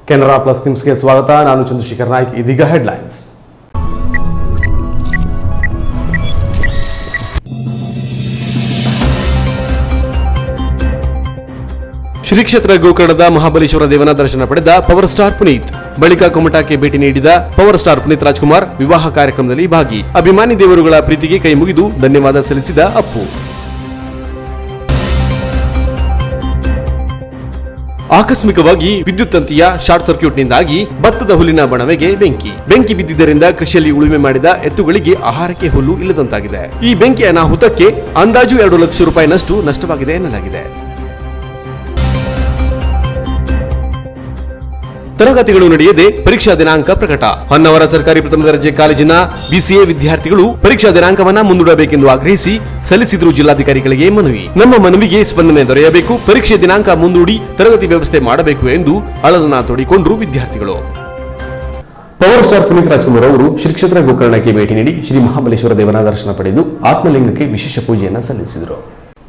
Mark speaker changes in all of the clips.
Speaker 1: Canara plus ನ್ಯೂಸ್ಗೆ ಸ್ವಾಗತ. ನಾನು ಚಂದ್ರಶೇಖರ್ ನಾಯ್ಕ್. ಇದೀಗ ಹೆಡ್ಲೈನ್ಸ್. ಶ್ರೀ ಕ್ಷೇತ್ರ ಗೋಕರ್ಣದ ಮಹಾಬಲೇಶ್ವರ ದೇವನ ದರ್ಶನ ಪಡೆದ ಪವರ್ ಸ್ಟಾರ್ ಪುನೀತ್. ಬಳಿಕ ಕುಮಟಾಕ್ಕೆ ಭೇಟಿ ನೀಡಿದ ಪವರ್ ಸ್ಟಾರ್ ಪುನೀತ್ ರಾಜ್ಕುಮಾರ್ ವಿವಾಹ ಕಾರ್ಯಕ್ರಮದಲ್ಲಿ ಭಾಗಿ. ಅಭಿಮಾನಿ ದೇವರುಗಳ ಪ್ರೀತಿಗೆ ಕೈ ಮುಗಿದು ಧನ್ಯವಾದ ಸಲ್ಲಿಸಿದ ಅಪ್ಪು. ಆಕಸ್ಮಿಕವಾಗಿ ವಿದ್ಯುತ್ ತಂತಿಯ ಶಾರ್ಟ್ ಸರ್ಕ್ಯೂಟ್ನಿಂದಾಗಿ ಭತ್ತದ ಹುಲ್ಲಿನ ಬಣವೆಗೆ ಬೆಂಕಿ ಬಿದ್ದಿದ್ದರಿಂದ ಕೃಷಿಯಲ್ಲಿ ಉಳುಮೆ ಮಾಡಿದ ಎತ್ತುಗಳಿಗೆ ಆಹಾರಕ್ಕೆ ಹುಲ್ಲು ಇಲ್ಲದಂತಾಗಿದೆ. ಈ ಬೆಂಕಿ ಅನಾಹುತಕ್ಕೆ ಅಂದಾಜು 2 ಲಕ್ಷ ರೂಪಾಯಿನಷ್ಟು ನಷ್ಟವಾಗಿದೆ ಎನ್ನಲಾಗಿದೆ. ತರಗತಿಗಳು ನಡೆಯದೆ ಪರೀಕ್ಷಾ ದಿನಾಂಕ ಪ್ರಕಟ. ಹೊನ್ನಾವರ ಸರ್ಕಾರಿ ಪ್ರಥಮ ದರ್ಜೆ ಕಾಲೇಜಿನ ಬಿಸಿಎ ವಿದ್ಯಾರ್ಥಿಗಳು ಪರೀಕ್ಷಾ ದಿನಾಂಕವನ್ನ ಮುಂದೂಡಬೇಕೆಂದು ಆಗ್ರಹಿಸಿ ಸಲ್ಲಿಸಿದ್ರು ಜಿಲ್ಲಾಧಿಕಾರಿಗಳಿಗೆ ಮನವಿ. ನಮ್ಮ ಮನವಿಗೆ ಸ್ಪಂದನೆ ದೊರೆಯಬೇಕು, ಪರೀಕ್ಷೆ ದಿನಾಂಕ ಮುಂದೂಡಿ ತರಗತಿ ವ್ಯವಸ್ಥೆ ಮಾಡಬೇಕು ಎಂದು ಅಳಲನ್ನ ತೋಡಿಕೊಂಡ್ರು ವಿದ್ಯಾರ್ಥಿಗಳು. ಪವರ್ ಸ್ಟಾರ್ ಪುನೀತ್ ರಾಜ್ಕುಮಾರ್ ಅವರು ಶ್ರೀ ಕ್ಷೇತ್ರ ಗೋಕರ್ಣಕ್ಕೆ ಭೇಟಿ ನೀಡಿ ಶ್ರೀ ಮಹಾಬಲೇಶ್ವರ ದೇವನ ದರ್ಶನ ಪಡೆದು ಆತ್ಮಲಿಂಗಕ್ಕೆ ವಿಶೇಷ ಪೂಜೆಯನ್ನು ಸಲ್ಲಿಸಿದರು.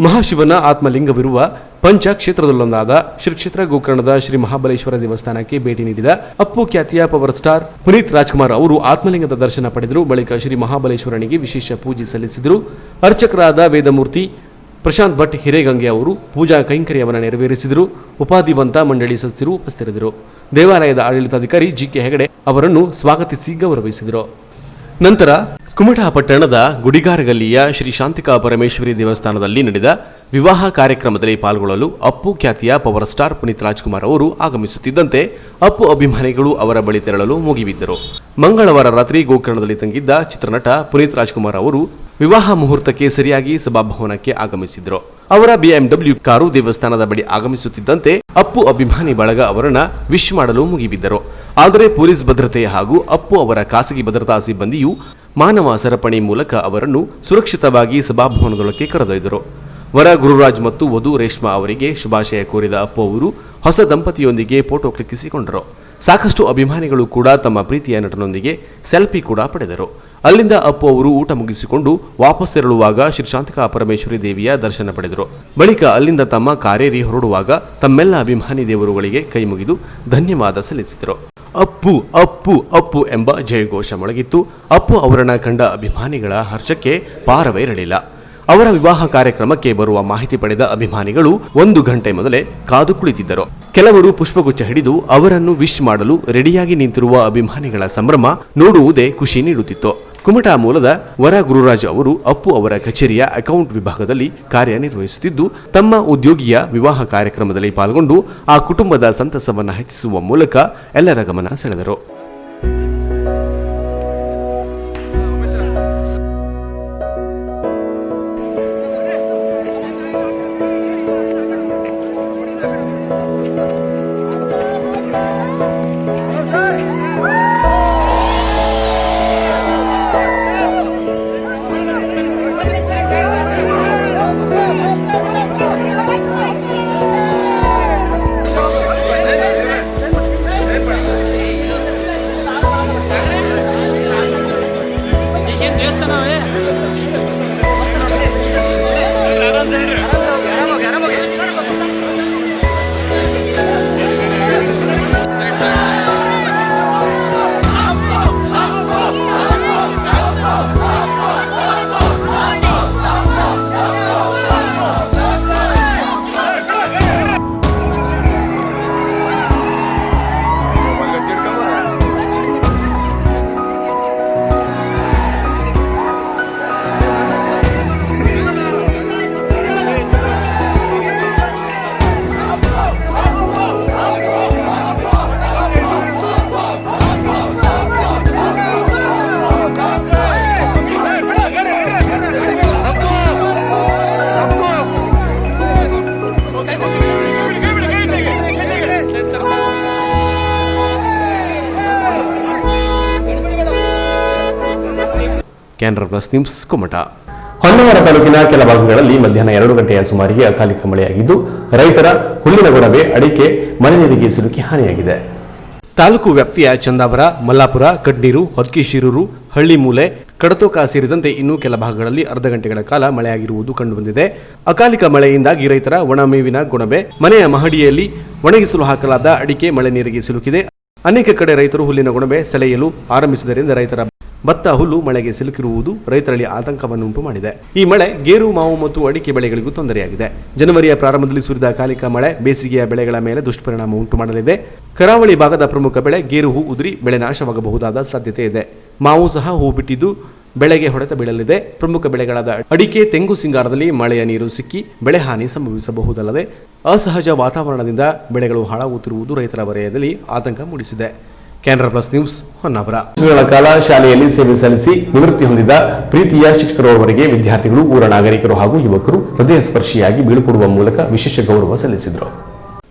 Speaker 1: ಮಹಾಶಿವನ ಆತ್ಮಲಿಂಗವಿರುವ ಪಂಚ ಕ್ಷೇತ್ರದಲ್ಲೊಂದಾದ ಶ್ರೀ ಕ್ಷೇತ್ರ ಗೋಕರ್ಣದ ಶ್ರೀ ಮಹಾಬಲೇಶ್ವರ ದೇವಸ್ಥಾನಕ್ಕೆ ಭೇಟಿ ನೀಡಿದ ಅಪ್ಪು ಖ್ಯಾತಿಯ ಪವರ್ ಸ್ಟಾರ್ ಪುನೀತ್ ರಾಜ್ಕುಮಾರ್ ಅವರು ಆತ್ಮಲಿಂಗದ ದರ್ಶನ ಪಡೆದರು. ಬಳಿಕ ಶ್ರೀ ಮಹಾಬಲೇಶ್ವರನಿಗೆ ವಿಶೇಷ ಪೂಜೆ ಸಲ್ಲಿಸಿದರು. ಅರ್ಚಕರಾದ ವೇದಮೂರ್ತಿ ಪ್ರಶಾಂತ್ ಭಟ್ ಹಿರೇಗಂಗೆ ಅವರು ಪೂಜಾ ಕೈಂಕರ್ಯವನ್ನು ನೆರವೇರಿಸಿದರು. ಉಪಾಧಿವಂತ ಮಂಡಳಿ ಸದಸ್ಯರು ಉಪಸ್ಥಿತರಿದ್ದರು. ದೇವಾಲಯದ ಆಡಳಿತಾಧಿಕಾರಿ ಜಿಕೆ ಹೆಗಡೆ ಅವರನ್ನು ಸ್ವಾಗತಿಸಿ ಗೌರವಿಸಿದರು. ನಂತರ ಕುಮಟಾ ಪಟ್ಟಣದ ಗುಡಿಗಾರಗಲ್ಲಿಯ ಶ್ರೀ ಶಾಂತಿಕಾ ಪರಮೇಶ್ವರಿ ದೇವಸ್ಥಾನದಲ್ಲಿ ನಡೆದ ವಿವಾಹ ಕಾರ್ಯಕ್ರಮದಲ್ಲಿ ಪಾಲ್ಗೊಳ್ಳಲು ಅಪ್ಪು ಖ್ಯಾತಿಯ ಪವರ್ ಸ್ಟಾರ್ ಪುನೀತ್ ರಾಜ್ಕುಮಾರ್ ಅವರು ಆಗಮಿಸುತ್ತಿದ್ದಂತೆ ಅಪ್ಪು ಅಭಿಮಾನಿಗಳು ಅವರ ಬಳಿ ತೆರಳಲು ಮುಗಿಬಿದ್ದರು. ಮಂಗಳವಾರ ರಾತ್ರಿ ಗೋಕರ್ಣದಲ್ಲಿ ತಂಗಿದ್ದ ಚಿತ್ರನಟ ಪುನೀತ್ ರಾಜ್ಕುಮಾರ್ ಅವರು ವಿವಾಹ ಮುಹೂರ್ತಕ್ಕೆ ಸರಿಯಾಗಿ ಸಭಾಭವನಕ್ಕೆ ಆಗಮಿಸಿದ್ರು. ಅವರ ಬಿಎಂಡಬ್ಲ್ಯೂ ಕಾರು ದೇವಸ್ಥಾನದ ಬಳಿ ಆಗಮಿಸುತ್ತಿದ್ದಂತೆ ಅಪ್ಪು ಅಭಿಮಾನಿ ಬಳಗ ಅವರನ್ನ ವಿಶ್ ಮಾಡಲು ಮುಗಿಬಿದ್ದರು. ಆದರೆ ಪೊಲೀಸ್ ಭದ್ರತೆ ಹಾಗೂ ಅಪ್ಪು ಅವರ ಖಾಸಗಿ ಭದ್ರತಾ ಸಿಬ್ಬಂದಿಯು ಮಾನವ ಸರಪಣಿ ಮೂಲಕ ಅವರನ್ನು ಸುರಕ್ಷಿತವಾಗಿ ಸಭಾಭವನದೊಳಕ್ಕೆ ಕರೆದೊಯ್ದರು. ವರ ಗುರುರಾಜ್ ಮತ್ತು ವಧು ರೇಷ್ಮಾ ಅವರಿಗೆ ಶುಭಾಶಯ ಕೋರಿದ ಅಪ್ಪು ಅವರು ಹೊಸ ದಂಪತಿಯೊಂದಿಗೆ ಫೋಟೋ ಕ್ಲಿಕ್ಕಿಸಿಕೊಂಡರು. ಸಾಕಷ್ಟು ಅಭಿಮಾನಿಗಳು ಕೂಡ ತಮ್ಮ ಪ್ರೀತಿಯ ನಟನೊಂದಿಗೆ ಸೆಲ್ಫಿ ಕೂಡ ಪಡೆದರು. ಅಲ್ಲಿಂದ ಅಪ್ಪು ಅವರು ಊಟ ಮುಗಿಸಿಕೊಂಡು ವಾಪಸ್ ತೆರಳುವಾಗ ಶ್ರೀ ಶಾಂತಿಕಾ ಪರಮೇಶ್ವರಿ ದೇವಿಯ ದರ್ಶನ ಪಡೆದರು. ಬಳಿಕ ಅಲ್ಲಿಂದ ತಮ್ಮ ಕಾರೇರಿ ಹೊರಡುವಾಗ ತಮ್ಮೆಲ್ಲ ಅಭಿಮಾನಿ ದೇವರುಗಳಿಗೆ ಕೈ ಮುಗಿದು ಧನ್ಯವಾದ ಸಲ್ಲಿಸಿದರು. ಅಪ್ಪು ಅಪ್ಪು ಅಪ್ಪು ಎಂಬ ಜಯಘೋಷ ಮೊಳಗಿತ್ತು. ಅಪ್ಪು ಅವರನ್ನ ಕಂಡ ಅಭಿಮಾನಿಗಳ ಹರ್ಷಕ್ಕೆ ಪಾರವೇರಲಿಲ್ಲ. ಅವರ ವಿವಾಹ ಕಾರ್ಯಕ್ರಮಕ್ಕೆ ಬರುವ ಮಾಹಿತಿ ಪಡೆದ ಅಭಿಮಾನಿಗಳು 1 ಗಂಟೆ ಮೊದಲೇ ಕಾದು ಕುಳಿತಿದ್ದರು. ಕೆಲವರು ಪುಷ್ಪಗುಚ್ಛ ಹಿಡಿದು ಅವರನ್ನು ವಿಶ್ ಮಾಡಲು ರೆಡಿಯಾಗಿ ನಿಂತಿರುವ ಅಭಿಮಾನಿಗಳ ಸಂಭ್ರಮ ನೋಡುವುದೇ ಖುಷಿ ನೀಡುತ್ತಿತ್ತು. ಕುಮಟಾ ಮೂಲದ ವರ ಗುರುರಾಜ್ ಅವರು ಅಪ್ಪು ಅವರ ಕಚೇರಿಯ ಅಕೌಂಟ್ ವಿಭಾಗದಲ್ಲಿ ಕಾರ್ಯನಿರ್ವಹಿಸುತ್ತಿದ್ದು, ತಮ್ಮ ಉದ್ಯೋಗಿಯ ವಿವಾಹ ಕಾರ್ಯಕ್ರಮದಲ್ಲಿ ಪಾಲ್ಗೊಂಡು ಆ ಕುಟುಂಬದ ಸಂತಸವನ್ನು ಹೆಚ್ಚಿಸುವ ಮೂಲಕ ಎಲ್ಲರ ಗಮನ ಸೆಳೆದರು. Canara plus news Kumta. ಹೊನ್ನಾವರ ತಾಲೂಕಿನ ಕೆಲ ಭಾಗಗಳಲ್ಲಿ ಮಧ್ಯಾಹ್ನ 2 ಗಂಟೆಯ ಸುಮಾರಿಗೆ ಅಕಾಲಿಕ ಮಳೆಯಾಗಿದ್ದು ರೈತರ ಹುಲ್ಲಿನ ಗೊಡವೆ, ಅಡಿಕೆ, ಮಳೆ ನೀರಿಗೆ ಸಿಲುಕಿ ಹಾನಿಯಾಗಿದೆ. ತಾಲೂಕು ವ್ಯಾಪ್ತಿಯ ಚಂದಾವರ, ಮಲ್ಲಾಪುರ, ಕಡ್ನೀರು, ಹೊದ್ಕಿಶಿರೂರು, ಹಳ್ಳಿಮೂಲೆ, ಕಡತೋಕ ಸೇರಿದಂತೆ ಇನ್ನೂ ಕೆಲ ಭಾಗಗಳಲ್ಲಿ ಅರ್ಧ ಗಂಟೆಗಳ ಕಾಲ ಮಳೆಯಾಗಿರುವುದು ಕಂಡುಬಂದಿದೆ. ಅಕಾಲಿಕ ಮಳೆಯಿಂದಾಗಿ ರೈತರ ಒಣಮೇವಿನ ಗೊಣಬೆ, ಮನೆಯ ಮಹಡಿಯಲ್ಲಿ ಒಣಗಿಸಲು ಹಾಕಲಾದ ಅಡಿಕೆ ಮಳೆ ನೀರಿಗೆ ಸಿಲುಕಿದೆ. ಅನೇಕ ಕಡೆ ರೈತರು ಹುಲ್ಲಿನ ಗೊಣಬೆ ಸೆಳೆಯಲು ಆರಂಭಿಸಿದ್ದರಿಂದ ರೈತರ ಭತ್ತ, ಹುಲ್ಲು ಮಳೆಗೆ ಸಿಲುಕಿರುವುದು ರೈತರಲ್ಲಿ ಆತಂಕವನ್ನುಂಟು ಮಾಡಿದೆ. ಈ ಮಳೆ ಗೇರು, ಮಾವು ಮತ್ತು ಅಡಿಕೆ ಬೆಳೆಗಳಿಗೂ ತೊಂದರೆಯಾಗಿದೆ. ಜನವರಿಯ ಪ್ರಾರಂಭದಲ್ಲಿ ಸುರಿದ ಅಕಾಲಿಕ ಮಳೆ ಬೇಸಿಗೆಯ ಬೆಳೆಗಳ ಮೇಲೆ ದುಷ್ಪರಿಣಾಮ ಉಂಟು ಮಾಡಲಿದೆ. ಕರಾವಳಿ ಭಾಗದ ಪ್ರಮುಖ ಬೆಳೆ ಗೇರು ಹೂ ಉದುರಿ ಬೆಳೆ ನಾಶವಾಗಬಹುದಾದ ಸಾಧ್ಯತೆ ಇದೆ. ಮಾವು ಸಹ ಹೂ ಬಿಟ್ಟಿದ್ದು ಬೆಳೆಗೆ ಹೊಡೆತ ಬೀಳಲಿದೆ. ಪ್ರಮುಖ ಬೆಳೆಗಳಾದ ಅಡಿಕೆ, ತೆಂಗು, ಸಿಂಗಾರದಲ್ಲಿ ಮಳೆಯ ನೀರು ಸಿಕ್ಕಿ ಬೆಳೆ ಹಾನಿ ಸಂಭವಿಸಬಹುದಲ್ಲದೆ ಅಸಹಜ ವಾತಾವರಣದಿಂದ ಬೆಳೆಗಳು ಹಾಳಾಗುತ್ತಿರುವುದು ರೈತರ ವಲಯದಲ್ಲಿ ಆತಂಕ ಮೂಡಿಸಿದೆ. Canara plus news, Honnavar. ವರ್ಷಗಳ ಕಾಲ ಶಾಲೆಯಲ್ಲಿ ಸೇವೆ ಸಲ್ಲಿಸಿ ನಿವೃತ್ತಿ ಹೊಂದಿದ ಪ್ರೀತಿಯ ಶಿಕ್ಷಕರವರಿಗೆ ವಿದ್ಯಾರ್ಥಿಗಳು, ಊರ ನಾಗರಿಕರು ಹಾಗೂ ಯುವಕರು ಹೃದಯ ಸ್ಪರ್ಶಿಯಾಗಿ ಬೀಳ್ಕೊಡುವ ಮೂಲಕ ವಿಶೇಷ ಗೌರವ ಸಲ್ಲಿಸಿದರು.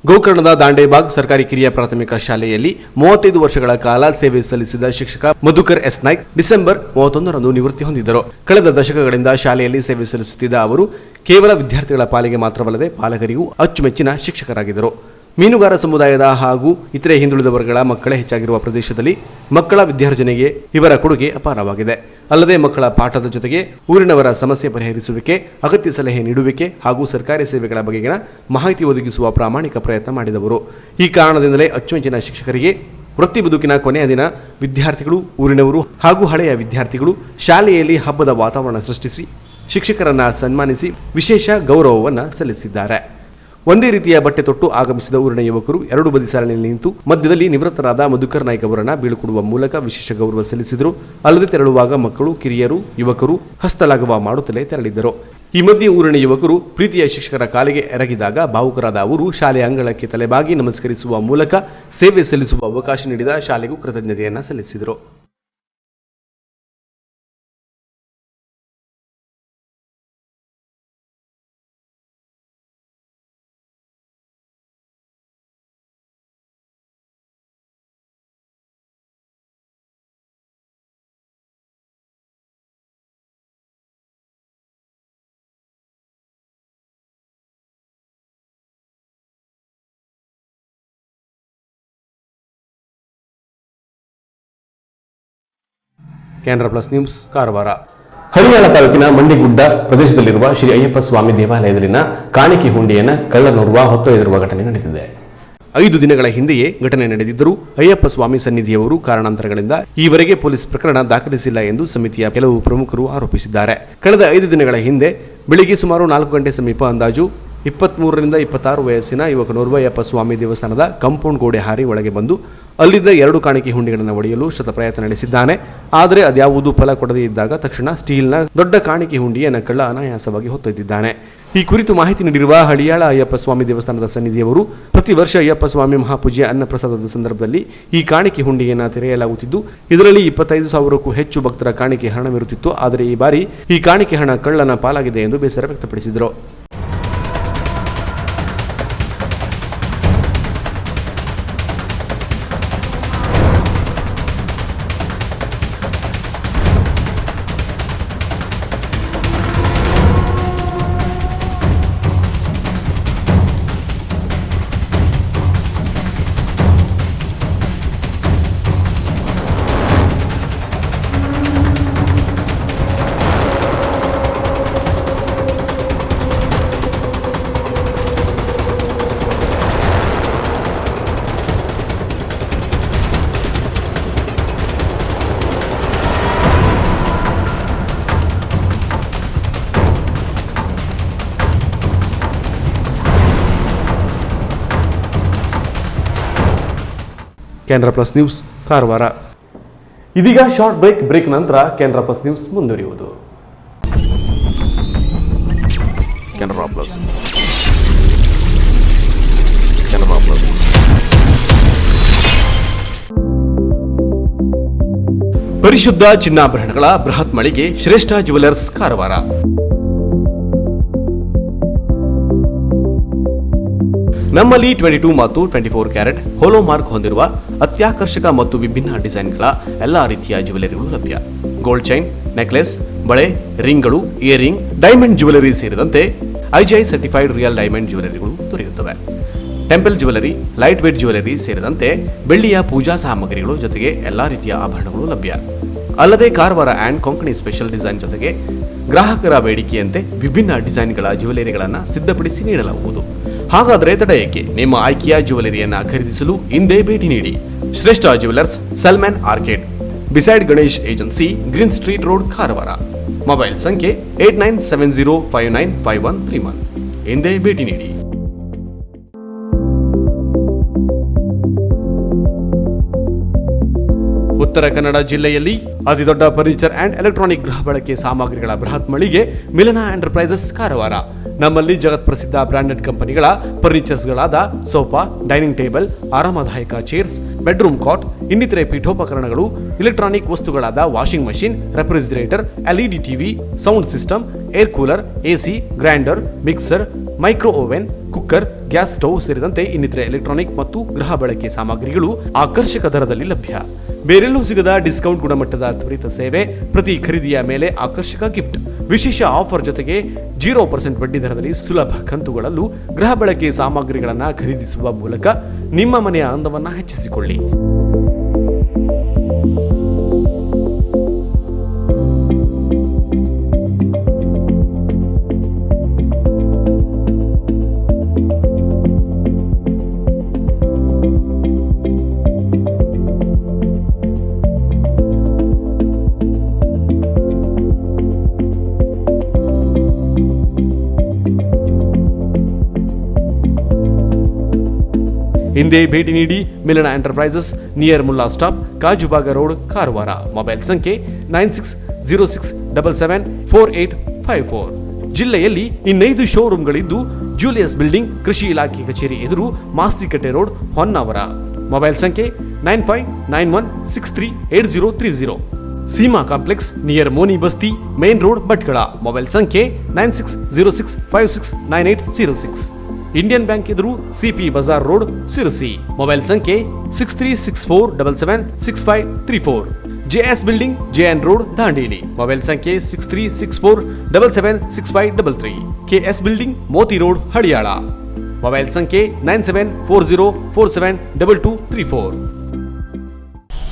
Speaker 1: ಗೋಕರ್ಣದ ದಾಂಡೇಬಾಗ್ ಸರ್ಕಾರಿ ಕಿರಿಯ ಪ್ರಾಥಮಿಕ ಶಾಲೆಯಲ್ಲಿ 35 ವರ್ಷಗಳ ಕಾಲ ಸೇವೆ ಸಲ್ಲಿಸಿದ ಶಿಕ್ಷಕ ಮಧುಕರ್ ಎಸ್ ನಾಯ್ಕ್ ಡಿಸೆಂಬರ್ 31ರಂದು ನಿವೃತ್ತಿ ಹೊಂದಿದ್ದರು. ಕಳೆದ ದಶಕಗಳಿಂದ ಶಾಲೆಯಲ್ಲಿ ಸೇವೆ ಸಲ್ಲಿಸುತ್ತಿದ್ದ ಅವರು ಕೇವಲ ವಿದ್ಯಾರ್ಥಿಗಳ ಪಾಲಿಗೆ ಮಾತ್ರವಲ್ಲದೆ ಪಾಲಕರಿಗೂ ಅಚ್ಚುಮೆಚ್ಚಿನ ಶಿಕ್ಷಕರಾಗಿದ್ದರು. ಮೀನುಗಾರ ಸಮುದಾಯದ ಹಾಗೂ ಇತರೆ ಹಿಂದುಳಿದ ವರ್ಗಗಳ ಮಕ್ಕಳೇ ಹೆಚ್ಚಾಗಿರುವ ಪ್ರದೇಶದಲ್ಲಿ ಮಕ್ಕಳ ವಿದ್ಯಾರ್ಜನೆಗೆ ಇವರ ಕೊಡುಗೆ ಅಪಾರವಾಗಿದೆ. ಅಲ್ಲದೆ ಮಕ್ಕಳ ಪಾಠದ ಜೊತೆಗೆ ಊರಿನವರ ಸಮಸ್ಯೆ ಪರಿಹರಿಸುವಿಕೆ, ಅಗತ್ಯ ಸಲಹೆ ನೀಡುವಿಕೆ ಹಾಗೂ ಸರ್ಕಾರಿ ಸೇವೆಗಳ ಬಗೆಗಿನ ಮಾಹಿತಿ ಒದಗಿಸುವ ಪ್ರಾಮಾಣಿಕ ಪ್ರಯತ್ನ ಮಾಡಿದವರು. ಈ ಕಾರಣದಿಂದಲೇ ಅಚ್ಚುಮೆಚ್ಚಿನ ಶಿಕ್ಷಕರಿಗೆ ವೃತ್ತಿ ಬದುಕಿನ ಕೊನೆಯ ದಿನ ವಿದ್ಯಾರ್ಥಿಗಳು, ಊರಿನವರು ಹಾಗೂ ಹಳೆಯ ವಿದ್ಯಾರ್ಥಿಗಳು ಶಾಲೆಯಲ್ಲಿ ಹಬ್ಬದ ವಾತಾವರಣ ಸೃಷ್ಟಿಸಿ ಶಿಕ್ಷಕರನ್ನ ಸನ್ಮಾನಿಸಿ ವಿಶೇಷ ಗೌರವವನ್ನು ಸಲ್ಲಿಸಿದ್ದಾರೆ. ಒಂದೇ ರೀತಿಯ ಬಟ್ಟೆ ತೊಟ್ಟು ಆಗಮಿಸಿದ ಊರಿನ ಯುವಕರು ಎರಡು ಬದಿ ಸಾಲಿನಲ್ಲಿ ನಿಂತು ಮಧ್ಯದಲ್ಲಿ ನಿವೃತ್ತರಾದ ಮಧುಕರ್ ನಾಯ್ಕ್ ಅವರನ್ನ ಬೀಳ್ಕೊಡುವ ಮೂಲಕ ವಿಶೇಷ ಗೌರವ ಸಲ್ಲಿಸಿದರು. ಅಲ್ಲದೆ ತೆರಳುವಾಗ ಮಕ್ಕಳು, ಕಿರಿಯರು, ಯುವಕರು ಹಸ್ತಲಾಘವ ಮಾಡುತ್ತಲೇ ತೆರಳಿದ್ದರು. ಈ ಮಧ್ಯೆ ಊರಿನ ಯುವಕರು ಪ್ರೀತಿಯ ಶಿಕ್ಷಕರ ಕಾಲಿಗೆ ಎರಗಿದಾಗ ಭಾವುಕರಾದ ಅವರು ಶಾಲೆಯ ಅಂಗಳಕ್ಕೆ ತಲೆಬಾಗಿ ನಮಸ್ಕರಿಸುವ ಮೂಲಕ ಸೇವೆ ಸಲ್ಲಿಸುವ ಅವಕಾಶ ನೀಡಿದ ಶಾಲೆಗೂ ಕೃತಜ್ಞತೆಯನ್ನ ಸಲ್ಲಿಸಿದರು. Canara plus news, Karwar. ಹರಿಯಾಣ ತಾಲೂಕಿನ ಮಂಡಿಗುಡ್ಡ ಪ್ರದೇಶದಲ್ಲಿರುವ ಶ್ರೀ ಅಯ್ಯಪ್ಪ ಸ್ವಾಮಿ ದೇವಾಲಯದಲ್ಲಿನ ಕಾಣಿಕೆ ಹುಂಡಿಯನ್ನು ಕಳ್ಳನೋರ್ವ ಹೊತ್ತೊಯ್ದಿರುವ ಘಟನೆ ನಡೆದಿದೆ. 5 ದಿನಗಳ ಹಿಂದೆಯೇ ಘಟನೆ ನಡೆದಿದ್ದರೂ ಅಯ್ಯಪ್ಪ ಸ್ವಾಮಿ ಸನ್ನಿಧಿಯವರು ಕಾರಣಾಂತರಗಳಿಂದ ಈವರೆಗೆ ಪೊಲೀಸ್ ಪ್ರಕರಣ ದಾಖಲಿಸಿಲ್ಲ ಎಂದು ಸಮಿತಿಯ ಕೆಲವು ಪ್ರಮುಖರು ಆರೋಪಿಸಿದ್ದಾರೆ. ಕಳೆದ 5 ದಿನಗಳ ಹಿಂದೆ ಬೆಳಿಗ್ಗೆ ಸುಮಾರು 4 ಗಂಟೆ ಸಮೀಪ ಅಂದಾಜು 23ರಿಂದ 26 ವಯಸ್ಸಿನ ಯುವಕನೋರ್ವ ಅಯ್ಯಪ್ಪ ಸ್ವಾಮಿ ದೇವಸ್ಥಾನದ ಕಾಂಪೌಂಡ್ ಗೋಡೆ ಹಾರಿ ಒಳಗೆ ಬಂದು ಅಲ್ಲಿದ್ದ 2 ಕಾಣಿಕೆ ಹುಂಡಿಗಳನ್ನು ಒಡೆಯಲು ಶತಪ್ರಯತ್ನ ನಡೆಸಿದ್ದಾನೆ. ಆದರೆ ಅದ್ಯಾವುದೂ ಫಲ ಕೊಡದೇ ಇದ್ದಾಗ ತಕ್ಷಣ ಸ್ಟೀಲ್ನ ದೊಡ್ಡ ಕಾಣಿಕೆ ಹುಂಡಿಯನ್ನು ಕಳ್ಳ ಅನಾಯಾಸವಾಗಿ ಹೊತ್ತೊಯ್ದಿದ್ದಾನೆ. ಈ ಕುರಿತು ಮಾಹಿತಿ ನೀಡಿರುವ ಹಳಿಯಾಳ ಅಯ್ಯಪ್ಪ ಸ್ವಾಮಿ ದೇವಸ್ಥಾನದ ಸನ್ನಿಧಿಯವರು ಪ್ರತಿ ವರ್ಷ ಅಯ್ಯಪ್ಪ ಸ್ವಾಮಿ ಮಹಾಪೂಜೆ ಅನ್ನಪ್ರಸಾದದ ಸಂದರ್ಭದಲ್ಲಿ ಈ ಕಾಣಿಕೆ ಹುಂಡಿಯನ್ನು ತೆರೆಯಲಾಗುತ್ತಿದ್ದು ಇದರಲ್ಲಿ 25,000ಕ್ಕೂ ಹೆಚ್ಚು ಭಕ್ತರ ಕಾಣಿಕೆ ಹಣವಿರುತ್ತಿತ್ತು. ಆದರೆ ಈ ಬಾರಿ ಈ ಕಾಣಿಕೆ ಹಣ ಕಳ್ಳನ ಪಾಲಾಗಿದೆ ಎಂದು ಬೇಸರ ವ್ಯಕ್ತಪಡಿಸಿದರು. Canara plus news, Karwar. ಇದೀಗ ಶಾರ್ಟ್ ಬ್ರೇಕ್ ನಂತರ ಕೆನರಾ ಪ್ಲಸ್ ನ್ಯೂಸ್ ಮುಂದುವರಿಯುವುದು. ಕೆನರಾ ಪ್ಲಸ್. ಪರಿಶುದ್ಧ ಚಿನ್ನಾಭರಣಗಳ ಬೃಹತ್ ಮಳಿಗೆ ಶ್ರೇಷ್ಠ ಜುವೆಲರ್ಸ್, ಕಾರವಾರ. ನಮ್ಮಲ್ಲಿ 22 ಮತ್ತು 24 ಕ್ಯಾರೆಟ್ ಹೋಲೋ ಮಾರ್ಕ್ ಹೊಂದಿರುವ ಅತ್ಯಾಕರ್ಷಕ ಮತ್ತು ವಿಭಿನ್ನ ಡಿಸೈನ್ಗಳ ಎಲ್ಲಾ ರೀತಿಯ ಜ್ಯುವೆಲರಿಗಳು ಲಭ್ಯ. ಗೋಲ್ಡ್ ಚೈನ್, ನೆಕ್ಲೆಸ್, ಬಳೆ, ರಿಂಗ್ಗಳು, ಇಯರಿಂಗ್, ಡೈಮಂಡ್ ಜ್ಯುವೆಲರಿ ಸೇರಿದಂತೆ IGI ಸರ್ಟಿಫೈಡ್ ರಿಯಲ್ ಡೈಮಂಡ್ ಜ್ಯುವೆಲರಿಗಳು ದೊರೆಯುತ್ತವೆ. Temple jewellery, light weight jewellery ಸೇರಿದಂತೆ ಬೆಳ್ಳಿಯ ಪೂಜಾ ಸಾಮಗ್ರಿಗಳು ಜೊತೆಗೆ ಎಲ್ಲಾ ರೀತಿಯ ಆಭರಣಗಳು ಲಭ್ಯ. ಅಲ್ಲದೆ Karwar and Konkani special design ಜೊತೆಗೆ ಗ್ರಾಹಕರ ಬೇಡಿಕೆಯಂತೆ ವಿಭಿನ್ನ ಡಿಸೈನ್ಗಳ ಜ್ಯುವೆಲರಿಗಳನ್ನು ಸಿದ್ಧಪಡಿಸಿ ನೀಡಲಾಗುವುದು. ಹಾಗಾದರೆ ತಡ ಏಕೆ? ನಿಮ್ಮ ಆಯ್ಕೆಯ ಜ್ಯುವೆಲರಿಯನ್ನ ಖರೀದಿಸಲು ಹಿಂದೆ ಭೇಟಿ ನೀಡಿ. ಶ್ರೇಷ್ಠ jewellers, Salman arcade, beside Ganesh agency, green street road, Karwar. Mobile ಸಂಖ್ಯೆ 8970595131. ಹಿಂದೆ ಭೇಟಿ ನೀಡಿ. ಉತ್ತರ ಕನ್ನಡ ಜಿಲ್ಲೆಯಲ್ಲಿ ಅತಿದೊಡ್ಡ ಫರ್ನಿಚರ್ ಅಂಡ್ ಎಲೆಕ್ಟ್ರಾನಿಕ್ ಗೃಹ ಬಳಕೆ ಸಾಮಗ್ರಿಗಳ ಬೃಹತ್ ಮಳಿಗೆ ಮಿಲನ ಎಂಟರ್ಪ್ರೈಸಸ್, ಕಾರವಾರ. ನಮ್ಮಲ್ಲಿ ಜಗತ್ ಪ್ರಸಿದ್ಧ ಬ್ರಾಂಡೆಡ್ ಕಂಪನಿಗಳ ಫರ್ನಿಚರ್ಸ್ಗಳಾದ ಸೋಫಾ, ಡೈನಿಂಗ್ ಟೇಬಲ್, ಆರಾಮದಾಯಕ ಚೇರ್ಸ್, ಬೆಡ್ರೂಮ್ ಕಾಟ್, ಇನ್ನಿತರೆ ಪೀಠೋಪಕರಣಗಳು, ಇಲೆಕ್ಟ್ರಾನಿಕ್ ವಸ್ತುಗಳಾದ washing machine, refrigerator, LED TV, sound system, air cooler, AC, grinder, mixer, micro oven, cooker, gas stove ಸೇರಿದಂತೆ ಇನ್ನಿತರೆ ಎಲೆಕ್ಟ್ರಾನಿಕ್ ಮತ್ತು ಗೃಹ ಬಳಕೆ ಸಾಮಗ್ರಿಗಳು ಆಕರ್ಷಕ ದರದಲ್ಲಿ ಲಭ್ಯ. ಬೇರೆಲ್ಲೂ ಸಿಗದ ಡಿಸ್ಕೌಂಟ್ ಗುಣಮಟ್ಟದ ತ್ವರಿತ ಸೇವೆ, ಪ್ರತಿ ಖರೀದಿಯ ಮೇಲೆ ಆಕರ್ಷಕ ಗಿಫ್ಟ್, ವಿಶೇಷ ಆಫರ್ ಜೊತೆಗೆ 0% ಬಡ್ಡಿ ದರದಲ್ಲಿ ಸುಲಭ ಕಂತುಗಳಲ್ಲೂ ಗೃಹ ಬಳಕೆ ಸಾಮಗ್ರಿಗಳನ್ನು ಖರೀದಿಸುವ ಮೂಲಕ ನಿಮ್ಮ ಮನೆಯ ಅಂದವನ್ನು ಹೆಚ್ಚಿಸಿಕೊಳ್ಳಿ. ಹಿಂದೆ ಭೇಟಿ ನೀಡಿ. ಮಿಲನ enterprises, near Mulla stop, Kajubag road, Karwar. Mobile ಸಂಖ್ಯೆ 9606774854. ಜಿಲ್ಲೆಯಲ್ಲಿ 5 ಶೋರೂಮ್ಗಳಿದ್ದು ಜೂಲಿಯಸ್ ಬಿಲ್ಡಿಂಗ್, ಕೃಷಿ ಇಲಾಖೆ ಕಚೇರಿ ಎದುರು, ಮಾಸ್ತಿಕಟ್ಟೆ ರೋಡ್, ಹೊನ್ನಾವರ. ಮೊಬೈಲ್ ಸಂಖ್ಯೆ 9591638030. ಸೀಮಾ ಕಾಂಪ್ಲೆಕ್ಸ್, ನಿಯರ್ ಮೋನಿ ಬಸ್ತಿ, ಮೇನ್ ರೋಡ್, ಭಟ್ಕಳ. ಮೊಬೈಲ್ ಸಂಖ್ಯೆ 9606569806. ಇಂಡಿಯನ್ ಬ್ಯಾಂಕ್ ಎದುರು, CP Bazaar road, Sirsi. Mobile ಸಂಖ್ಯೆ 6364776534. JS building, JN road, Dandeli. Mobile ಸಂಖ್ಯೆ 6364776533. KS building, Moti road, Haliyal. Mobile ಸಂಖ್ಯೆ 9740472234.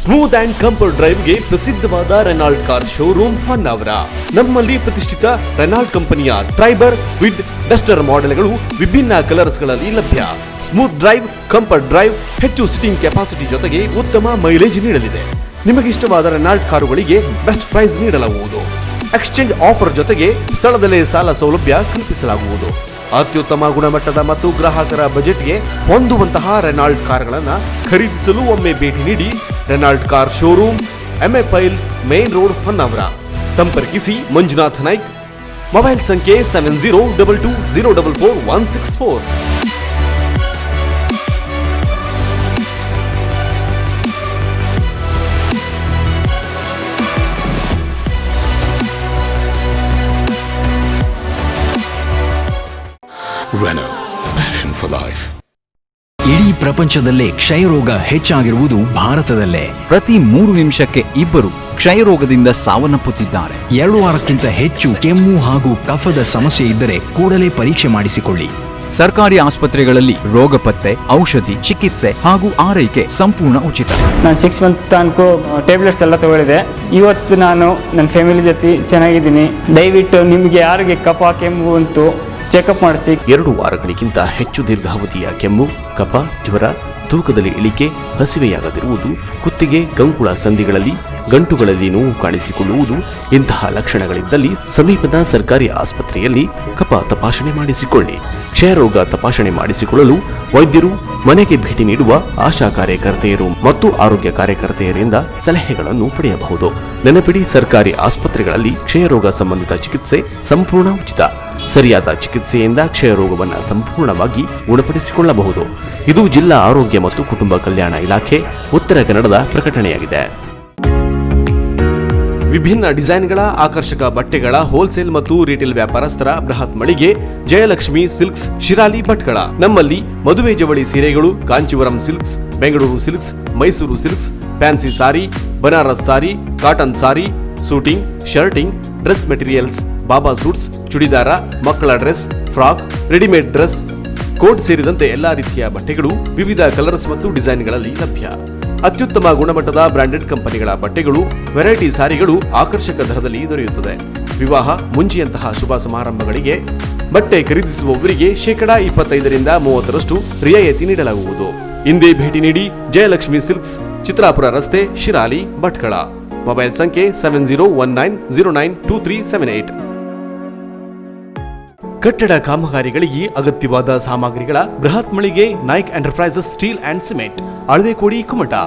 Speaker 1: ಸ್ಮೂತ್ ಅಂಡ್ ಕಂಫರ್ಟ್ ಡ್ರೈವ್ಗೆ ಪ್ರಸಿದ್ಧವಾದ ರೆನಾಲ್ಟ್ ಕಾರ್ ಶೋರೂಮ್, ಹೊನ್ನಾವರ. ನಮ್ಮಲ್ಲಿ ಪ್ರತಿಷ್ಠಿತ ರೆನಾಲ್ಟ್ ಕಂಪನಿಯ ಟ್ರೈಬರ್, ವಿಡ್, ಡಸ್ಟರ್ ಮಾಡೆಲ್ಗಳು ವಿಭಿನ್ನ ಕಲರ್ಸ್ಗಳಲ್ಲಿ ಲಭ್ಯ. ಸ್ಮೂತ್ ಡ್ರೈವ್, ಕಂಫರ್ಟ್ ಡ್ರೈವ್, ಹೆಚ್ಚು ಸಿಟ್ಟಿಂಗ್ ಕೆಪಾಸಿಟಿ ಜೊತೆಗೆ ಉತ್ತಮ ಮೈಲೇಜ್ ನೀಡಲಿದೆ. ನಿಮಗೆ ಇಷ್ಟವಾದ ರೆನಾಲ್ಟ್ ಕಾರುಗಳಿಗೆ ಬೆಸ್ಟ್ ಪ್ರೈಸ್ ನೀಡಲಾಗುವುದು. ಎಕ್ಸ್ಚೇಂಜ್ ಆಫರ್ ಜೊತೆಗೆ ಸ್ಥಳದಲ್ಲೇ ಸಾಲ ಸೌಲಭ್ಯ ಕಲ್ಪಿಸಲಾಗುವುದು. ಅತ್ಯುತ್ತಮ ಗುಣಮಟ್ಟದ ಮತ್ತು ಗ್ರಾಹಕರ ಬಜೆಟ್ಗೆ ಹೊಂದುವಂತಹ ರೆನಾಲ್ಟ್ ಕಾರ್ಗಳನ್ನು ಖರೀದಿಸಲು ಒಮ್ಮೆ ಭೇಟಿ ನೀಡಿ. ರೆನಾಲ್ಟ್ ಕಾರ್ ಶೋರೂಮ್, MA ಪೈಲ್, ಮೇನ್ ರೋಡ್, ಹೊನ್ನಾವರ. ಸಂಪರ್ಕಿಸಿ ಮಂಜುನಾಥ್ ನಾಯ್ಕ್. ಮೊಬೈಲ್ ಸಂಖ್ಯೆ 7022044164.
Speaker 2: Renault, passion for life.
Speaker 3: ಇಡೀ ಪ್ರಪಂಚದಲ್ಲೇ ಕ್ಷಯರೋಗ ಹೆಚ್ಚಾಗಿರುವುದು ಭಾರತದಲ್ಲೇ.
Speaker 4: ಪ್ರತಿ 3 ನಿಮಿಷಕ್ಕೆ ಇಬ್ಬರು ಕ್ಷಯರೋಗದಿಂದ ಸಾವನ್ನಪ್ಪುತ್ತಿದ್ದಾರೆ.
Speaker 3: 2 ವಾರಕ್ಕಿಂತ ಹೆಚ್ಚು ಕೆಮ್ಮು ಹಾಗೂ ಕಫದ ಸಮಸ್ಯೆ ಇದ್ದರೆ ಕೂಡಲೇ ಪರೀಕ್ಷೆ ಮಾಡಿಸಿಕೊಳ್ಳಿ.
Speaker 4: ಸರ್ಕಾರಿ ಆಸ್ಪತ್ರೆಗಳಲ್ಲಿ ರೋಗ ಪತ್ತೆ, ಔಷಧಿ, ಚಿಕಿತ್ಸೆ ಹಾಗೂ ಆರೈಕೆ ಸಂಪೂರ್ಣ ಉಚಿತ.
Speaker 5: ನಾನು 6 ಮಂತ್ ತನಕ ಟ್ಯಾಬ್ಲೆಟ್ಸ್ ಎಲ್ಲ ತಗೊಳ್ಳಿದೆ. ಇವತ್ತು ನಾನು ನನ್ನ ಫ್ಯಾಮಿಲಿ ಜೊತೆ ಚೆನ್ನಾಗಿದ್ದೀನಿ. ದಯವಿಟ್ಟು ನಿಮಗೆ ಯಾರಿಗೆ ಕಫ, ಕೆಮ್ಮು ಅಂತು ಚೆಕಪ್ ಮಾಡಿಸಿ.
Speaker 1: 2 ವಾರಗಳಿಗಿಂತ ಹೆಚ್ಚು ದೀರ್ಘಾವಧಿಯ ಕೆಮ್ಮು, ಕಫ, ಜ್ವರ, ತೂಕದಲ್ಲಿ ಇಳಿಕೆ, ಹಸಿವೆಯಾಗದಿರುವುದು, ಕುತ್ತಿಗೆ, ಕಂಕುಳ ಸಂಧಿಗಳಲ್ಲಿ, ಗಂಟುಗಳಲ್ಲಿ ನೋವು ಕಾಣಿಸಿಕೊಳ್ಳುವುದು ಇಂತಹ ಲಕ್ಷಣಗಳಿದ್ದಲ್ಲಿ ಸಮೀಪದ ಸರ್ಕಾರಿ ಆಸ್ಪತ್ರೆಯಲ್ಲಿ ಕಫ ತಪಾಸಣೆ ಮಾಡಿಸಿಕೊಳ್ಳಿ. ಕ್ಷಯರೋಗ ತಪಾಸಣೆ ಮಾಡಿಸಿಕೊಳ್ಳಲು ವೈದ್ಯರು, ಮನೆಗೆ ಭೇಟಿ ನೀಡುವ ಆಶಾ ಕಾರ್ಯಕರ್ತೆಯರು ಮತ್ತು ಆರೋಗ್ಯ ಕಾರ್ಯಕರ್ತೆಯರಿಂದ ಸಲಹೆಗಳನ್ನು ಪಡೆಯಬಹುದು. ನೆನಪಿಡಿ, ಸರ್ಕಾರಿ ಆಸ್ಪತ್ರೆಗಳಲ್ಲಿ ಕ್ಷಯರೋಗ ಸಂಬಂಧಿತ ಚಿಕಿತ್ಸೆ ಸಂಪೂರ್ಣ ಉಚಿತ. ಸರಿಯಾದ ಚಿಕಿತ್ಸೆಯಿಂದ ಕ್ಷಯರೋಗವನ್ನು ಸಂಪೂರ್ಣವಾಗಿ ಗುಣಪಡಿಸಿಕೊಳ್ಳಬಹುದು. ಇದು ಜಿಲ್ಲಾ ಆರೋಗ್ಯ ಮತ್ತು ಕುಟುಂಬ ಕಲ್ಯಾಣ ಇಲಾಖೆ, ಉತ್ತರ ಕನ್ನಡದ ಪ್ರಕಟಣೆಯಾಗಿದೆ. ವಿಭಿನ್ನ ಡಿಸೈನ್ಗಳ ಆಕರ್ಷಕ ಬಟ್ಟೆಗಳ ಹೋಲ್ಸೇಲ್ ಮತ್ತು ರಿಟೇಲ್ ವ್ಯಾಪಾರಸ್ಥರ ಬೃಹತ್ ಮಳಿಗೆ ಜಯಲಕ್ಷ್ಮಿ ಸಿಲ್ಕ್ಸ್, ಶಿರಾಲಿ, ಭಟ್ಕಳ. ನಮ್ಮಲ್ಲಿ ಮದುವೆ ಜವಳಿ ಸೀರೆಗಳು, Kanjeevaram silks, Bengaluru silks, Mysuru silks, fancy sari, Banaras sari, cotton sari, suiting, shirting, dress materials, baba suits, churidar, ಮಕ್ಕಳ dress, frock, readymade dress, coat ಸೇರಿದಂತೆ ಎಲ್ಲಾ ರೀತಿಯ ಬಟ್ಟೆಗಳು ವಿವಿಧ ಕಲರ್ಸ್ ಮತ್ತು ಡಿಸೈನ್ಗಳಲ್ಲಿ ಲಭ್ಯ. ಅತ್ಯುತ್ತಮ ಗುಣಮಟ್ಟದ ಬ್ರಾಂಡೆಡ್ ಕಂಪನಿಗಳ ಬಟ್ಟೆಗಳು, ವೆರೈಟಿ ಸಾರಿಗಳು ಆಕರ್ಷಕ ದರದಲ್ಲಿ ದೊರೆಯುತ್ತದೆ. ವಿವಾಹ, ಮುಂಜಿಯಂತಹ ಶುಭ ಸಮಾರಂಭಗಳಿಗೆ ಬಟ್ಟೆ ಖರೀದಿಸುವವರಿಗೆ 25% ರಿಯಾಯಿತಿ ನೀಡಲಾಗುವುದು. ಇಂದೇ ಭೇಟಿ ನೀಡಿ ಜಯಲಕ್ಷ್ಮಿ ಸಿಲ್ಕ್ಸ್, ಚಿತ್ರಾಪುರ ರಸ್ತೆ, ಶಿರಾಲಿ, ಭಟ್ಕಳ. ಮೊಬೈಲ್ ಸಂಖ್ಯೆ 7019092378. ಕಟ್ಟಡ ಕಾಮಗಾರಿಗಳಿಗೆ ಅಗತ್ಯವಾದ ಸಾಮಗ್ರಿಗಳ ಬೃಹತ್ ಮಳಿಗೆ Naik enterprises steel and cement, Alavekodi, Kumta.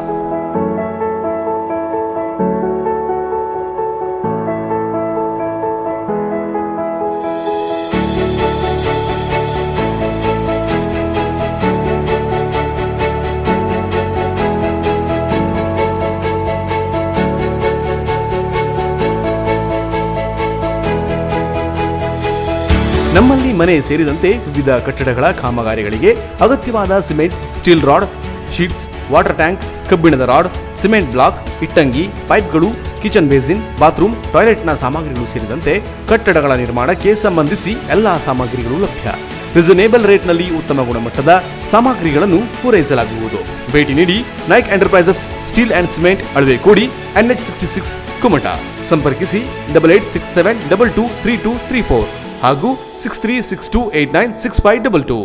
Speaker 1: ನಮ್ಮಲ್ಲಿ ಮನೆ ಸೇರಿದಂತೆ ವಿವಿಧ ಕಟ್ಟಡಗಳ ಕಾಮಗಾರಿಗಳಿಗೆ ಅಗತ್ಯವಾದ cement, steel rod, sheets, water tank, ಕಬ್ಬಿಣದ ರಾಡ್, ಸಿಮೆಂಟ್ ಬ್ಲಾಕ್, ಇಟ್ಟಂಗಿ, ಪೈಪ್ಗಳು, ಕಿಚನ್ ಬೇಸಿನ್, ಬಾತ್ರೂಮ್, ಟಾಯ್ಲೆಟ್ನ ಸಾಮಗ್ರಿಗಳು ಸೇರಿದಂತೆ ಕಟ್ಟಡಗಳ ನಿರ್ಮಾಣಕ್ಕೆ ಸಂಬಂಧಿಸಿ ಎಲ್ಲಾ ಸಾಮಗ್ರಿಗಳು ಲಭ್ಯ. ರೀಸನೇಬಲ್ ರೇಟ್ನಲ್ಲಿ ಉತ್ತಮ ಗುಣಮಟ್ಟದ ಸಾಮಗ್ರಿಗಳನ್ನು ಪೂರೈಸಲಾಗುವುದು. ಭೇಟಿ ನೀಡಿ Naik enterprises steel and cement, Alavekodi, NH66, Kumta. ಸಂಪರ್ಕಿಸಿ 8867223234 ಹಾಗೂ 6362896522.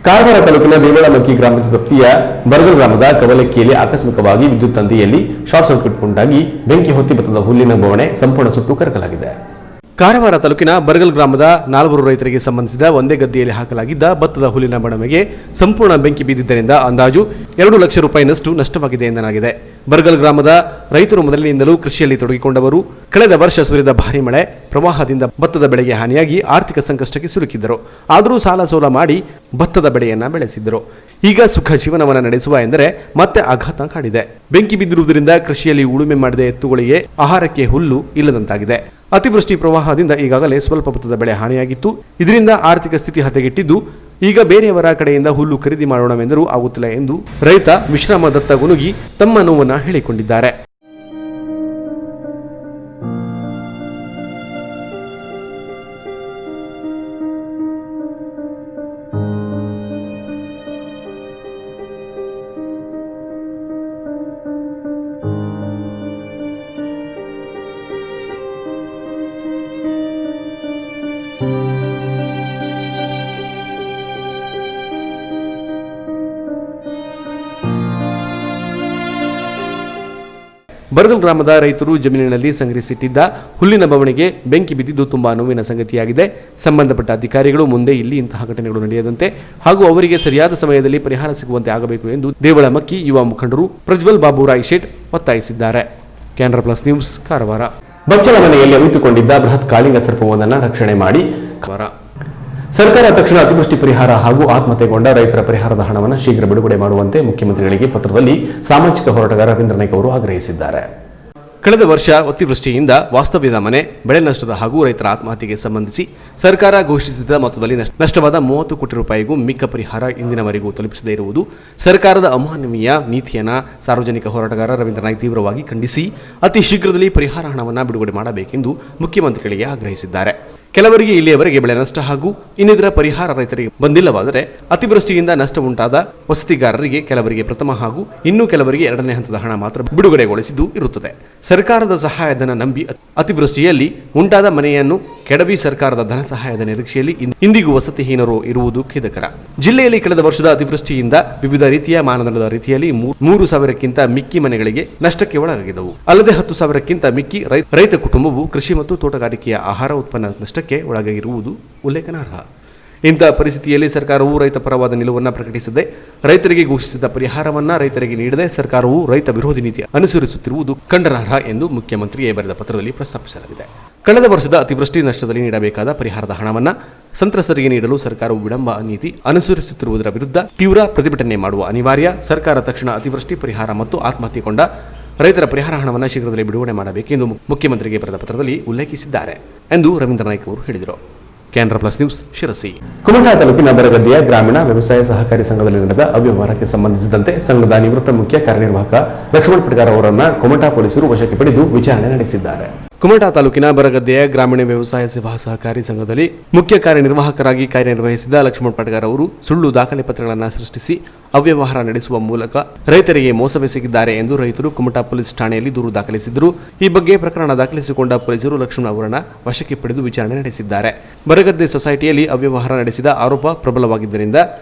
Speaker 6: ಕಾರವಾರ ತಾಲೂಕಿನ ದೇವಳಮಕ್ಕಿ ಗ್ರಾಮ ವ್ಯಾಪ್ತಿಯ ಬರಗಲ್ ಗ್ರಾಮದ ಕವಲಕ್ಕಿಯಲ್ಲಿ ಆಕಸ್ಮಿಕವಾಗಿ ವಿದ್ಯುತ್ ತಂತಿಯಲ್ಲಿ ಶಾರ್ಟ್ ಸರ್ಕ್ಯೂಟ್ ಉಂಟಾಗಿ ಬೆಂಕಿ ಹೊತ್ತಿ ಭತ್ತದ ಹುಲ್ಲಿನ ಬವಣೆ ಸಂಪೂರ್ಣ ಸುಟ್ಟು ಕರಕಲಾಗಿದೆ.
Speaker 1: ಕಾರವಾರ ತಾಲೂಕಿನ ಬರಗಲ್ ಗ್ರಾಮದ 4 ರೈತರಿಗೆ ಸಂಬಂಧಿಸಿದ ಒಂದೇ ಗದ್ದೆಯಲ್ಲಿ ಹಾಕಲಾಗಿದ್ದ ಭತ್ತದ ಹುಲ್ಲಿನ ಬಣವೆಗೆ ಸಂಪೂರ್ಣ ಬೆಂಕಿ ಬಿದ್ದಿದ್ದರಿಂದ ಅಂದಾಜು 2 ಲಕ್ಷ ರೂಪಾಯಿನಷ್ಟು ನಷ್ಟವಾಗಿದೆ ಎನ್ನಲಾಗಿದೆ. ಬರಗಲ್ ಗ್ರಾಮದ ರೈತರು ಮೊದಲಿನಿಂದಲೂ ಕೃಷಿಯಲ್ಲಿ ತೊಡಗಿಕೊಂಡವರು. ಕಳೆದ ವರ್ಷ ಸುರಿದ ಭಾರೀ ಮಳೆ ಪ್ರವಾಹದಿಂದ ಭತ್ತದ ಬೆಳೆಗೆ ಹಾನಿಯಾಗಿ ಆರ್ಥಿಕ ಸಂಕಷ್ಟಕ್ಕೆ ಸಿಲುಕಿದ್ದರು. ಆದರೂ ಸಾಲ ಸೋಲ ಮಾಡಿ ಭತ್ತದ ಬೆಳೆಯನ್ನ ಬೆಳೆಸಿದ್ದರು. ಈಗ ಸುಖ ಜೀವನವನ್ನು ನಡೆಸುವ ಎಂದರೆ ಮತ್ತೆ ಆಘಾತ ಕಾಡಿದೆ. ಬೆಂಕಿ ಬಿದ್ದಿರುವುದರಿಂದ ಕೃಷಿಯಲ್ಲಿ ಉಳುಮೆ ಮಾಡಿದ ಎತ್ತುಗಳಿಗೆ ಆಹಾರಕ್ಕೆ ಹುಲ್ಲು ಇಲ್ಲದಂತಾಗಿದೆ. ಅತಿವೃಷ್ಟಿ ಪ್ರವಾಹದಿಂದ ಈಗಾಗಲೇ ಸ್ವಲ್ಪ ಭತ್ತದ ಬೆಳೆ ಹಾನಿಯಾಗಿತ್ತು. ಇದರಿಂದ ಆರ್ಥಿಕ ಸ್ಥಿತಿ ಹದಗೆಟ್ಟಿದ್ದು, ಈಗ ಬೇರೆಯವರ ಕಡೆಯಿಂದ ಹುಲ್ಲು ಖರೀದಿ ಮಾಡೋಣವೆಂದರೂ ಆಗುತ್ತಿಲ್ಲ ಎಂದು ರೈತ ವಿಶ್ರಾಮದತ್ತ ಗುನುಗಿ ತಮ್ಮ ನೋವನ್ನು ಹೇಳಿಕೊಂಡಿದ್ದಾರೆ. ಬರಗಲ್ ಗ್ರಾಮದ ರೈತರು ಜಮೀನಿನಲ್ಲಿ ಸಂಗ್ರಹಿಸಿಟ್ಟಿದ್ದ ಹುಲ್ಲಿನ ಬವಣೆಗೆ ಬೆಂಕಿ ಬಿದ್ದಿದ್ದು ತುಂಬಾ ನೋವಿನ ಸಂಗತಿಯಾಗಿದೆ. ಸಂಬಂಧಪಟ್ಟ ಅಧಿಕಾರಿಗಳು ಮುಂದೆ ಇಲ್ಲಿ ಇಂತಹ ಘಟನೆಗಳು ನಡೆಯದಂತೆ ಹಾಗೂ ಅವರಿಗೆ ಸರಿಯಾದ ಸಮಯದಲ್ಲಿ ಪರಿಹಾರ ಸಿಗುವಂತೆ ಆಗಬೇಕು ಎಂದು ದೇವಳಮಕ್ಕಿ ಯುವ ಮುಖಂಡರು ಪ್ರಜ್ವಲ್ ಬಾಬು ರಾಯ್ ಶೇಟ್ ಒತ್ತಾಯಿಸಿದ್ದಾರೆ. Canara plus news, Karwar.
Speaker 6: ಬಚ್ಚಲ ಮನೆಯಲ್ಲಿ ಅವಿತುಕೊಂಡಿದ್ದ ಬೃಹತ್ ಕಾಳಿಂಗ ಸರ್ಪವೊಂದನ್ನು ರಕ್ಷಣೆ ಮಾಡಿ ಸರ್ಕಾರ ತಕ್ಷಣ ಅತಿವೃಷ್ಟಿ ಪರಿಹಾರ ಹಾಗೂ ಆತ್ಮಹತ್ಯೆಗೊಂಡ ರೈತರ ಪರಿಹಾರದ ಹಣವನ್ನು ಶೀಘ್ರ ಬಿಡುಗಡೆ ಮಾಡುವಂತೆ ಮುಖ್ಯಮಂತ್ರಿಗಳಿಗೆ ಪತ್ರದಲ್ಲಿ ಸಾಮಾಜಿಕ ಹೋರಾಟಗಾರ ರವೀಂದ್ರ ನಾಯ್ಕ ಅವರು ಆಗ್ರಹಿಸಿದ್ದಾರೆ.
Speaker 1: ಕಳೆದ ವರ್ಷ ಅತಿವೃಷ್ಟಿಯಿಂದ ವಾಸ್ತವ್ಯದ ಮನೆ, ಬೆಳೆ ನಷ್ಟದ ಹಾಗೂ ರೈತರ ಆತ್ಮಹತ್ಯೆಗೆ ಸಂಬಂಧಿಸಿ ಸರ್ಕಾರ ಘೋಷಿಸಿದ ಮೊತ್ತದಲ್ಲಿ ನಷ್ಟವಾದ 30 ಕೋಟಿ ರೂಪಾಯಿಗೂ ಮಿಕ್ಕ ಪರಿಹಾರ ಇಂದಿನವರೆಗೂ ತಲುಪಿಸದೇ ಇರುವುದು ಸರ್ಕಾರದ ಅಮಾನವೀಯ ನೀತಿಯನ್ನು ಸಾರ್ವಜನಿಕ ಹೋರಾಟಗಾರ ರವೀಂದ್ರ ನಾಯ್ಕ ತೀವ್ರವಾಗಿ ಖಂಡಿಸಿ ಅತಿ ಶೀಘ್ರದಲ್ಲಿ ಪರಿಹಾರ ಹಣವನ್ನು ಬಿಡುಗಡೆ ಮಾಡಬೇಕೆಂದು ಮುಖ್ಯಮಂತ್ರಿಗಳಿಗೆ ಆಗ್ರಹಿಸಿದ್ದಾರೆ. ಕೆಲವರಿಗೆ ಇಲ್ಲಿಯವರೆಗೆ ಬೆಳೆ ನಷ್ಟ ಹಾಗೂ ಇನ್ನಿತರ ಪರಿಹಾರ ರೈತರಿಗೆ ಬಂದಿಲ್ಲವಾದರೆ ಅತಿವೃಷ್ಟಿಯಿಂದ ನಷ್ಟ ಉಂಟಾದ ವಸತಿಗಾರರಿಗೆ ಕೆಲವರಿಗೆ ಪ್ರಥಮ ಹಾಗೂ ಇನ್ನೂ ಕೆಲವರಿಗೆ 2ನೇ ಹಂತದ ಹಣ ಮಾತ್ರ ಬಿಡುಗಡೆಗೊಳಿಸಿದ್ದು ಇರುತ್ತದೆ. ಸರ್ಕಾರದ ಸಹಾಯಧನ ನಂಬಿ ಅತಿವೃಷ್ಟಿಯಲ್ಲಿ ಉಂಟಾದ ಮನೆಯನ್ನು ಕೆಡವಿ ಸರ್ಕಾರದ ಧನ ಸಹಾಯದ ನಿರೀಕ್ಷೆಯಲ್ಲಿ ಇಂದಿಗೂ ವಸತಿಹೀನರು ಇರುವುದು ಖೇದಕರ. ಜಿಲ್ಲೆಯಲ್ಲಿ ಕಳೆದ ವರ್ಷದ ಅತಿವೃಷ್ಟಿಯಿಂದ ವಿವಿಧ ರೀತಿಯ ಮಾನದಂಡದ ರೀತಿಯಲ್ಲಿ 3,000ಕ್ಕಿಂತ ಮಿಕ್ಕಿ ಮನೆಗಳಿಗೆ ನಷ್ಟಕ್ಕೆ ಒಳಗಾಗಿದ್ದವು. ಅಲ್ಲದೆ 10,000ಕ್ಕಿಂತ ಮಿಕ್ಕಿ ರೈತ ಕುಟುಂಬವು ಕೃಷಿ ಮತ್ತು ತೋಟಗಾರಿಕೆಯ ಆಹಾರ ಉತ್ಪನ್ನ ನಷ್ಟಕ್ಕೆ ಒಳಗಾಗಿರುವುದು ಉಲ್ಲೇಖನಾರ್ಹ. ಇಂತಹ ಪರಿಸ್ಥಿತಿಯಲ್ಲಿ ಸರ್ಕಾರವು ರೈತ ಪರವಾದ ನಿಲುವನ್ನು ಪ್ರಕಟಿಸದೆ ರೈತರಿಗೆ ಘೋಷಿಸಿದ ಪರಿಹಾರವನ್ನ ರೈತರಿಗೆ ನೀಡದೆ ಸರ್ಕಾರವು ರೈತ ವಿರೋಧಿ ನೀತಿ ಅನುಸರಿಸುತ್ತಿರುವುದು ಖಂಡನಾರ್ಹ ಎಂದು ಮುಖ್ಯಮಂತ್ರಿಗೆ ಬರೆದ ಪತ್ರದಲ್ಲಿ ಪ್ರಸ್ತಾಪಿಸಲಾಗಿದೆ. ಕಳೆದ ವರ್ಷದ ಅತಿವೃಷ್ಟಿ ನಷ್ಟದಲ್ಲಿ ನೀಡಬೇಕಾದ ಪರಿಹಾರದ ಹಣವನ್ನು ಸಂತ್ರಸ್ತರಿಗೆ ನೀಡಲು ಸರ್ಕಾರವು ವಿಳಂಬ ನೀತಿ ಅನುಸರಿಸುತ್ತಿರುವುದರ ವಿರುದ್ಧ ತೀವ್ರ ಪ್ರತಿಭಟನೆ ಮಾಡುವ ಅನಿವಾರ್ಯ. ಸರ್ಕಾರ ತಕ್ಷಣ ಅತಿವೃಷ್ಟಿ ಪರಿಹಾರ ಮತ್ತು ಆತ್ಮಹತ್ಯೆಗೊಂಡ ರೈತರ ಪರಿಹಾರ ಹಣವನ್ನು ಶೀಘ್ರದಲ್ಲೇ ಬಿಡುಗಡೆ ಮಾಡಬೇಕೆಂದು ಮುಖ್ಯಮಂತ್ರಿಗೆ ಬರೆದ ಪತ್ರದಲ್ಲಿ ಉಲ್ಲೇಖಿಸಿದ್ದಾರೆ ಎಂದು ರವೀಂದ್ರ ನಾಯ್ಕ ಅವರು ಹೇಳಿದರು. Canara plus news, Sirsi.
Speaker 6: ಕುಮಟಾ ತಾಲೂಕಿನ ಬರಗದ್ದೆಯ ಗ್ರಾಮೀಣ ವ್ಯವಸಾಯ ಸಹಕಾರಿ ಸಂಘದಲ್ಲಿ ನಡೆದ ಅವ್ಯವಹಾರಕ್ಕೆ ಸಂಬಂಧಿಸಿದಂತೆ ಸಂಘದ ನಿವೃತ್ತ ಮುಖ್ಯ ಕಾರ್ಯನಿರ್ವಾಹಕ ಲಕ್ಷ್ಮಣ್ ಪಟ್ಗಾರ್ ಅವರನ್ನು ಕುಮಟಾ ಪೊಲೀಸರು ವಶಕ್ಕೆ ಪಡೆದು ವಿಚಾರಣೆ ನಡೆಸಿದ್ದಾರೆ.
Speaker 1: ಕುಮಟಾ ತಾಲೂಕಿನ ಬರಗದ್ದೆಯ ಗ್ರಾಮೀಣ ವ್ಯವಸಾಯ ಸೇವಾ ಸಹಕಾರಿ ಸಂಘದಲ್ಲಿ ಮುಖ್ಯ ಕಾರ್ಯನಿರ್ವಾಹಕರಾಗಿ ಕಾರ್ಯನಿರ್ವಹಿಸಿದ ಲಕ್ಷ್ಮಣ್ ಪಟ್ಗಾರ್ ಅವರು ಸುಳ್ಳು ದಾಖಲೆ ಪತ್ರಗಳನ್ನು ಸೃಷ್ಟಿಸಿ ಅವ್ಯವಹಾರ ನಡೆಸುವ ಮೂಲಕ ರೈತರಿಗೆ ಮೋಸವೆಸಗಿದ್ದಾರೆ ಎಂದು ರೈತರು ಕುಮಟಾ ಪೊಲೀಸ್ ಠಾಣೆಯಲ್ಲಿ ದೂರು ದಾಖಲಿಸಿದ್ದರು. ಈ ಬಗ್ಗೆ ಪ್ರಕರಣ ದಾಖಲಿಸಿಕೊಂಡ ಪೊಲೀಸರು ಲಕ್ಷ್ಮಣ್ ಅವರನ್ನು ವಶಕ್ಕೆ ಪಡೆದು ವಿಚಾರಣೆ ನಡೆಸಿದ್ದಾರೆ. ಬರಗದ್ದೆ ಸೊಸೈಟಿಯಲ್ಲಿ ಅವ್ಯವಹಾರ ನಡೆಸಿದ ಆರೋಪ ಪ್ರಬಲವಾಗಿದ್ದರಿಂದ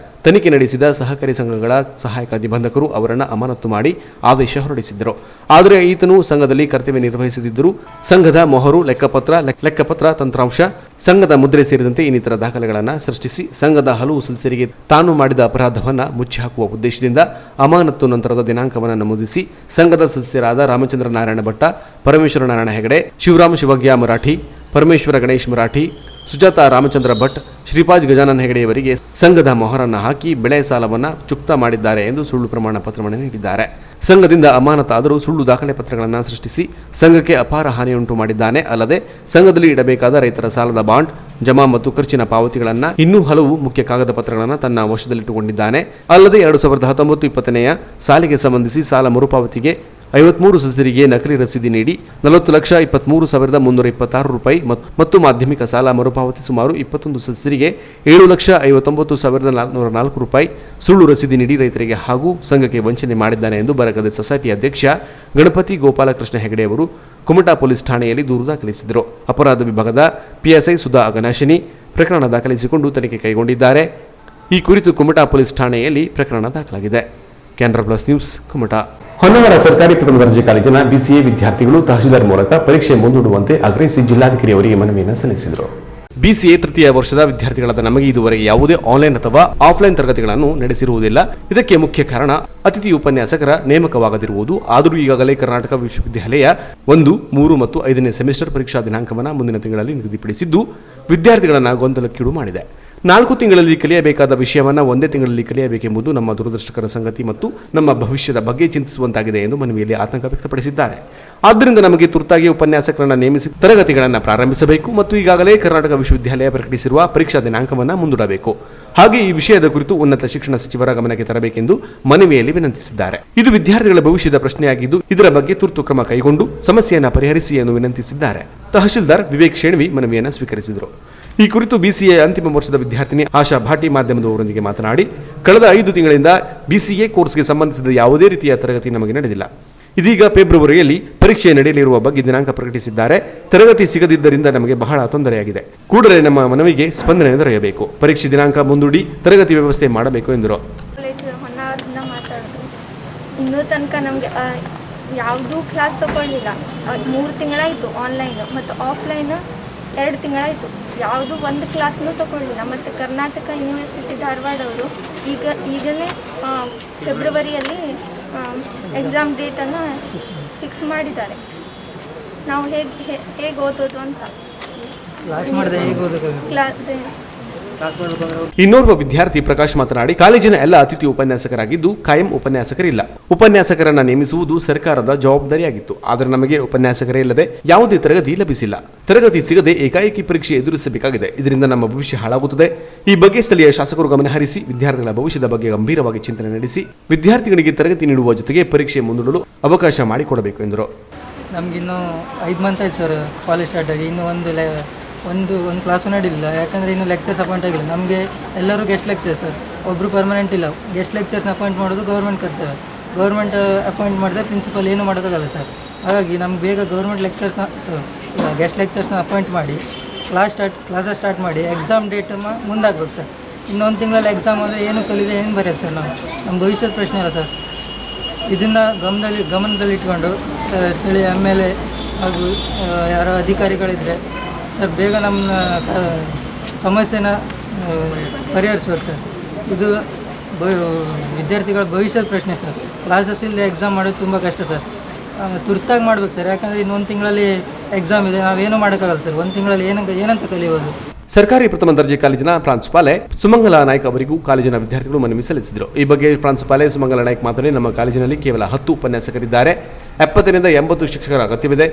Speaker 1: ತನಿಖೆ ನಡೆಸಿದ ಸಹಕಾರಿ ಸಂಘಗಳ ಸಹಾಯಕ ನಿಬಂಧಕರು ಅವರನ್ನು ಅಮಾನತು ಮಾಡಿ ಆದೇಶ ಹೊರಡಿಸಿದ್ದರು. ಆದರೆ ಈತನು ಸಂಘದಲ್ಲಿ ಕರ್ತವ್ಯ ನಿರ್ವಹಿಸುತ್ತಿದ್ದರು. ಸಂಘದ ಮೊಹರು, ಲೆಕ್ಕಪತ್ರ ತಂತ್ರಾಂಶ, ಸಂಘದ ಮುದ್ರೆ ಸೇರಿದಂತೆ ಇನ್ನಿತರ ದಾಖಲೆಗಳನ್ನು ಸೃಷ್ಟಿಸಿ ಸಂಘದ ಹಲವು ಸದಸ್ಯರಿಗೆ ತಾನು ಮಾಡಿದ ಅಪರಾಧವನ್ನು ಮುಚ್ಚಿಹಾಕುವ ಉದ್ದೇಶದಿಂದ ಅಮಾನತು ನಂತರದ ದಿನಾಂಕವನ್ನು ನಮೂದಿಸಿ ಸಂಘದ ಸದಸ್ಯರಾದ ರಾಮಚಂದ್ರ ನಾರಾಯಣ ಭಟ್ಟ, ಪರಮೇಶ್ವರ ನಾರಾಯಣ ಹೆಗಡೆ, ಶಿವರಾಮ್ ಶಿವಗ್ಯ ಮರಾಠಿ, ಪರಮೇಶ್ವರ ಗಣೇಶ್ ಮರಾಠಿ, ಸುಜಾತ ರಾಮಚಂದ್ರ ಭಟ್, ಶ್ರೀಪಾಜ್ ಗಜಾನನ್ ಹೆಗಡೆಯವರಿಗೆ ಸಂಘದ ಮೊಹರನ್ನು ಹಾಕಿ ಬೆಳೆ ಸಾಲವನ್ನು ಚುಕ್ತಾ ಮಾಡಿದ್ದಾರೆ ಎಂದು ಸುಳ್ಳು ಪ್ರಮಾಣ ಪತ್ರವನ್ನು ನೀಡಿದ್ದಾರೆ. ಸಂಘದಿಂದ ಅಮಾನತಾದರೂ ಸುಳ್ಳು ದಾಖಲೆ ಪತ್ರಗಳನ್ನು ಸೃಷ್ಟಿಸಿ ಸಂಘಕ್ಕೆ ಅಪಾರ ಹಾನಿಯುಂಟು ಮಾಡಿದ್ದಾನೆ. ಅಲ್ಲದೆ ಸಂಘದಲ್ಲಿ ಇಡಬೇಕಾದ ರೈತರ ಸಾಲದ ಬಾಂಡ್, ಜಮಾ ಮತ್ತು ಖರ್ಚಿನ ಪಾವತಿಗಳನ್ನು ಇನ್ನೂ ಹಲವು ಮುಖ್ಯ ಕಾಗದ ಪತ್ರಗಳನ್ನು ತನ್ನ ವಶದಲ್ಲಿಟ್ಟುಕೊಂಡಿದ್ದಾನೆ. ಅಲ್ಲದೆ 2019-20ನೇ ಸಾಲಿಗೆ ಸಂಬಂಧಿಸಿ ಸಾಲ ಮರುಪಾವತಿಗೆ 53 ಸದಸ್ಯರಿಗೆ ನಕಲಿ ರಸೀದಿ ನೀಡಿ 40,23,326 ರೂಪಾಯಿ ಮತ್ತು ಮಾಧ್ಯಮಿಕ ಸಾಲ ಮರುಪಾವತಿ ಸುಮಾರು 21 ಸದಸ್ಯರಿಗೆ 7,59,404 ರೂಪಾಯಿ ಸುಳ್ಳು ರಸೀದಿ ನೀಡಿ ರೈತರಿಗೆ ಹಾಗೂ ಸಂಘಕ್ಕೆ ವಂಚನೆ ಮಾಡಿದ್ದಾನೆ ಎಂದು ಬರಗದ್ದೆ ಸೊಸೈಟಿ ಅಧ್ಯಕ್ಷ ಗಣಪತಿ ಗೋಪಾಲಕೃಷ್ಣ ಹೆಗಡೆ ಅವರು ಕುಮಟಾ ಪೊಲೀಸ್ ಠಾಣೆಯಲ್ಲಿ ದೂರು ದಾಖಲಿಸಿದರು. ಅಪರಾಧ ವಿಭಾಗದ ಪಿಎಸ್ಐ ಸುಧಾ ಅಗನಾಶಿನಿ ಪ್ರಕರಣ ದಾಖಲಿಸಿಕೊಂಡು ತನಿಖೆ ಕೈಗೊಂಡಿದ್ದಾರೆ. ಈ ಕುರಿತು ಕುಮಟಾ ಪೊಲೀಸ್ ಠಾಣೆಯಲ್ಲಿ ಪ್ರಕರಣ ದಾಖಲಾಗಿದೆ. Canara plus news, Kumta.
Speaker 6: ಹೊನ್ನಾವರ ಸರ್ಕಾರಿ ಪ್ರಥಮ ದರ್ಜೆ ಕಾಲೇಜಿನ ಬಿಸಿಎ ವಿದ್ಯಾರ್ಥಿಗಳು ತಹಶೀಲ್ದಾರ್ ಮೂಲಕ ಪರೀಕ್ಷೆ ಮುಂದೂಡುವಂತೆ ಆಗ್ರಹಿಸಿ ಜಿಲ್ಲಾಧಿಕಾರಿ ಅವರಿಗೆ ಮನವಿಯನ್ನು ಸಲ್ಲಿಸಿದರು.
Speaker 1: ಬಿಸಿಎ ತೃತೀಯ ವರ್ಷದ ವಿದ್ಯಾರ್ಥಿಗಳಾದ ನಮಗೆ ಇದುವರೆಗೆ ಯಾವುದೇ ಆನ್ಲೈನ್ ಅಥವಾ ಆಫ್ಲೈನ್ ತರಗತಿಗಳನ್ನು ನಡೆಸಿರುವುದಿಲ್ಲ. ಇದಕ್ಕೆ ಮುಖ್ಯ ಕಾರಣ ಅತಿಥಿ ಉಪನ್ಯಾಸಕರ ನೇಮಕವಾಗದಿರುವುದು. ಆದರೂ ಈಗಾಗಲೇ ಕರ್ನಾಟಕ ವಿಶ್ವವಿದ್ಯಾಲಯ 1, 3 ಮತ್ತು 5ನೇ ಸೆಮಿಸ್ಟರ್ ಪರೀಕ್ಷಾ ದಿನಾಂಕವನ್ನು ಮುಂದಿನ ತಿಂಗಳಲ್ಲಿ ನಿಗದಿಪಡಿಸಿದ್ದು ವಿದ್ಯಾರ್ಥಿಗಳನ್ನು ಗೊಂದಲಕ್ಕೀಡು ಮಾಡಿದೆ. 4 ತಿಂಗಳಲ್ಲಿ ಕಲಿಯಬೇಕಾದ ವಿಷಯವನ್ನು ಒಂದೇ ತಿಂಗಳಲ್ಲಿ ಕಲಿಯಬೇಕೆಂಬುದು ನಮ್ಮ ದುರದೃಷ್ಟಕರ ಸಂಗತಿ ಮತ್ತು ನಮ್ಮ ಭವಿಷ್ಯದ ಬಗ್ಗೆ ಚಿಂತಿಸುವಂತಾಗಿದೆ ಎಂದು ಮನವಿಯಲ್ಲಿ ಆತಂಕ ವ್ಯಕ್ತಪಡಿಸಿದ್ದಾರೆ. ಆದ್ದರಿಂದ ನಮಗೆ ತುರ್ತಾಗಿ ಉಪನ್ಯಾಸಕರನ್ನು ನೇಮಿಸಿ ತರಗತಿಗಳನ್ನು ಪ್ರಾರಂಭಿಸಬೇಕು ಮತ್ತು ಈಗಾಗಲೇ ಕರ್ನಾಟಕ ವಿಶ್ವವಿದ್ಯಾಲಯ ಪ್ರಕಟಿಸಿರುವ ಪರೀಕ್ಷಾ ದಿನಾಂಕವನ್ನು ಮುಂದೂಡಬೇಕು. ಹಾಗೆ ಈ ವಿಷಯದ ಕುರಿತು ಉನ್ನತ ಶಿಕ್ಷಣ ಸಚಿವರ ಗಮನಕ್ಕೆ ತರಬೇಕೆಂದು ಮನವಿಯಲ್ಲಿ ವಿನಂತಿಸಿದ್ದಾರೆ. ಇದು ವಿದ್ಯಾರ್ಥಿಗಳ ಭವಿಷ್ಯದ ಪ್ರಶ್ನೆಯಾಗಿದ್ದು ಇದರ ಬಗ್ಗೆ ತುರ್ತು ಕ್ರಮ ಕೈಗೊಂಡು ಸಮಸ್ಯೆಯನ್ನು ಪರಿಹರಿಸಿ ಎಂದು ವಿನಂತಿಸಿದ್ದಾರೆ. ತಹಶೀಲ್ದಾರ್ ವಿವೇಕ್ ಶೇಣ್ವಿ ಮನವಿಯನ್ನು ಸ್ವೀಕರಿಸಿದರು. ಈ ಕುರಿತು ಬಿಸಿಎ ಅಂತಿಮ ವರ್ಷದ ವಿದ್ಯಾರ್ಥಿನಿ ಆಶಾ ಭಾಟಿ ಮಾಧ್ಯಮದವರೊಂದಿಗೆ ಮಾತನಾಡಿ, ಕಳೆದ 5 ತಿಂಗಳಿಂದ ಬಿಸಿಎ ಕೋರ್ಸ್ಗೆ ಸಂಬಂಧಿಸಿದ ಯಾವುದೇ ರೀತಿಯ ತರಗತಿ ನಮಗೆ ನಡೆದಿಲ್ಲ. ಇದೀಗ ಫೆಬ್ರವರಿಯಲ್ಲಿ ಪರೀಕ್ಷೆ ನಡೆಯಲಿರುವ ಬಗ್ಗೆ ದಿನಾಂಕ ಪ್ರಕಟಿಸಿದ್ದಾರೆ. ತರಗತಿ ಸಿಗದಿದ್ದರಿಂದ ನಮಗೆ ಬಹಳ ತೊಂದರೆಯಾಗಿದೆ. ಕೂಡಲೇ ನಮ್ಮ ಮನವಿಗೆ ಸ್ಪಂದನೆ ದೊರೆಯಬೇಕು. ಪರೀಕ್ಷೆ ದಿನಾಂಕ ಮುಂದೂಡಿ ತರಗತಿ ವ್ಯವಸ್ಥೆ ಮಾಡಬೇಕು ಎಂದರು.
Speaker 7: ಇನ್ನೂ ತನಕ ನಮಗೆ ಯಾವುದೂ ಕ್ಲಾಸ್ ತಗೊಳ್ಳಿಲ್ಲ. 3 ತಿಂಗಳಾಯಿತು ಆನ್ಲೈನ್ ಮತ್ತು ಆಫ್ಲೈನ್ 2 ತಿಂಗಳಾಯಿತು. ಯಾವುದು ಒಂದು ಕ್ಲಾಸ್ನೂ ತಗೊಳ್ಳಿಲ್ಲ. ಮತ್ತು ಕರ್ನಾಟಕ ಯೂನಿವರ್ಸಿಟಿ ಧಾರವಾಡವರು ಈಗಲೇ ಫೆಬ್ರವರಿಯಲ್ಲಿ ಎಕ್ಸಾಮ್ ಡೇಟನ್ನು ಫಿಕ್ಸ್ ಮಾಡಿದ್ದಾರೆ. ನಾವು ಹೇಗೆ ಓದೋದು ಅಂತ
Speaker 1: ಇನ್ನೋರ್ವ ವಿದ್ಯಾರ್ಥಿ ಪ್ರಕಾಶ್ ಮಾತನಾಡಿ, ಕಾಲೇಜಿನ ಎಲ್ಲ ಅತಿಥಿ ಉಪನ್ಯಾಸಕರಾಗಿದ್ದು ಕಾಯಂ ಉಪನ್ಯಾಸಕರಿಲ್ಲ. ಉಪನ್ಯಾಸಕರನ್ನ ನೇಮಿಸುವುದು ಸರ್ಕಾರದ ಜವಾಬ್ದಾರಿಯಾಗಿತ್ತು. ಆದರೆ ನಮಗೆ ಉಪನ್ಯಾಸಕರೇ ಇಲ್ಲದೆ ಯಾವುದೇ ತರಗತಿ ಲಭಿಸಿಲ್ಲ. ತರಗತಿ ಸಿಗದೆ ಏಕಾಏಕಿ ಪರೀಕ್ಷೆ ಎದುರಿಸಬೇಕಾಗಿದೆ. ಇದರಿಂದ ನಮ್ಮ ಭವಿಷ್ಯ ಹಾಳಾಗುತ್ತದೆ. ಈ ಬಗ್ಗೆ ಸ್ಥಳೀಯ ಶಾಸಕರು ಗಮನಹರಿಸಿ ವಿದ್ಯಾರ್ಥಿಗಳ ಭವಿಷ್ಯದ ಬಗ್ಗೆ ಗಂಭೀರವಾಗಿ ಚಿಂತನೆ ನಡೆಸಿ ವಿದ್ಯಾರ್ಥಿಗಳಿಗೆ ತರಗತಿ ನೀಡುವ ಜೊತೆಗೆ ಪರೀಕ್ಷೆ ಮುಂದೂಡಲು ಅವಕಾಶ ಮಾಡಿಕೊಡಬೇಕು ಎಂದರು.
Speaker 8: ನಮಗಿನ್ನೂ 5 ಮಂತ್ ಆಯ್ತು ಸರ್ ಕಾಲೇಜ್ ಸ್ಟಾರ್ಟ್ ಆಗಿ. ಇನ್ನೂ ಒಂದು ಕ್ಲಾಸು ನಡೀಲಿಲ್ಲ. ಯಾಕಂದರೆ ಇನ್ನೂ ಲೆಕ್ಚರ್ಸ್ ಅಪಾಯಿಂಟ್ ಆಗಿಲ್ಲ. ನಮಗೆ ಎಲ್ಲರೂ ಗೆಸ್ಟ್ ಲೆಕ್ಚರ್ಸ್ ಸರ್, ಒಬ್ಬರು ಪರ್ಮನೆಂಟ್ ಇಲ್ಲ. ಗೆಸ್ಟ್ ಲೆಕ್ಚರ್ಸ್ನ ಅಪಾಯಿಂಟ್ ಮಾಡೋದು ಗೌರ್ಮೆಂಟ್ ಕರ್ತವ್ಯ. ಗೌರ್ಮೆಂಟ್ ಅಪಾಯಿಂಟ್ ಮಾಡಿದ್ರೆ ಪ್ರಿನ್ಸಿಪಲ್ ಏನೂ ಮಾಡೋಕ್ಕಾಗಲ್ಲ ಸರ್. ಹಾಗಾಗಿ ನಮ್ಗೆ ಬೇಗ ಗೌರ್ಮೆಂಟ್ ಗೆಸ್ಟ್ ಲೆಕ್ಚರ್ಸ್ನ ಅಪಾಯಿಂಟ್ ಮಾಡಿ ಕ್ಲಾಸಸ್ ಸ್ಟಾರ್ಟ್ ಮಾಡಿ ಎಕ್ಸಾಮ್ ಡೇಟ್ ಮುಂದಾಗಬೇಕು ಸರ್. ಇನ್ನೊಂದು ತಿಂಗಳಲ್ಲಿ ಎಕ್ಸಾಮ್ ಅಂದರೆ ಏನು ಕಲಿದೆ ಏನು ಬರೆಯೋದು ಸರ್. ನಮ್ಮ ಭವಿಷ್ಯದ ಪ್ರಶ್ನೆ ಅಲ್ಲ ಸರ್. ಇದನ್ನು ಗಮನದಲ್ಲಿಟ್ಕೊಂಡು ಸ್ಥಳೀಯ MLA ಹಾಗೂ ಯಾರೋ ಅಧಿಕಾರಿಗಳಿದ್ದರೆ ಸರ್ ಬೇಗ ನಮ್ಮ ಸಮಸ್ಯೆನ ಪರಿಹರಿಸ್ಬೇಕು ಸರ್. ಇದು ವಿದ್ಯಾರ್ಥಿಗಳ ಭವಿಷ್ಯದ ಪ್ರಶ್ನೆ ಸರ್. ಕ್ಲಾಸಸ್ ಇಲ್ಲದೆ ಎಕ್ಸಾಮ್ ಮಾಡೋದು ತುಂಬ ಕಷ್ಟ ಸರ್. ತುರ್ತಾಗಿ ಮಾಡ್ಬೇಕು ಸರ್. ಯಾಕಂದರೆ ಇನ್ನೊಂದು ತಿಂಗಳಲ್ಲಿ ಎಕ್ಸಾಮ್ ಇದೆ. ನಾವೇನೂ ಮಾಡೋಕ್ಕಾಗಲ್ಲ ಸರ್. 1 ತಿಂಗಳಲ್ಲಿ ಏನಂತ ಕಲಿಯೋದು.
Speaker 1: ಸರ್ಕಾರಿ ಪ್ರಥಮ ದರ್ಜೆ ಕಾಲೇಜಿನ ಪ್ರಾಂಶುಪಾಲೆ ಸುಮಂಗಲ ನಾಯ್ಕ ಅವರಿಗೂ ಕಾಲೇಜಿನ ವಿದ್ಯಾರ್ಥಿಗಳು ಮನವಿ ಸಲ್ಲಿಸಿದರು. ಈ ಬಗ್ಗೆ ಪ್ರಾಂಶುಪಾಲೆ ಸುಮಂಗಲ ನಾಯ್ಕ ಮಾತನಾಡಿ, ನಮ್ಮ ಕಾಲೇಜಿನಲ್ಲಿ ಕೇವಲ 10 ಉಪನ್ಯಾಸಕರಿದ್ದಾರೆ. 70ರಿಂದ 80 ಶಿಕ್ಷಕರ ಅಗತ್ಯವಿದೆ.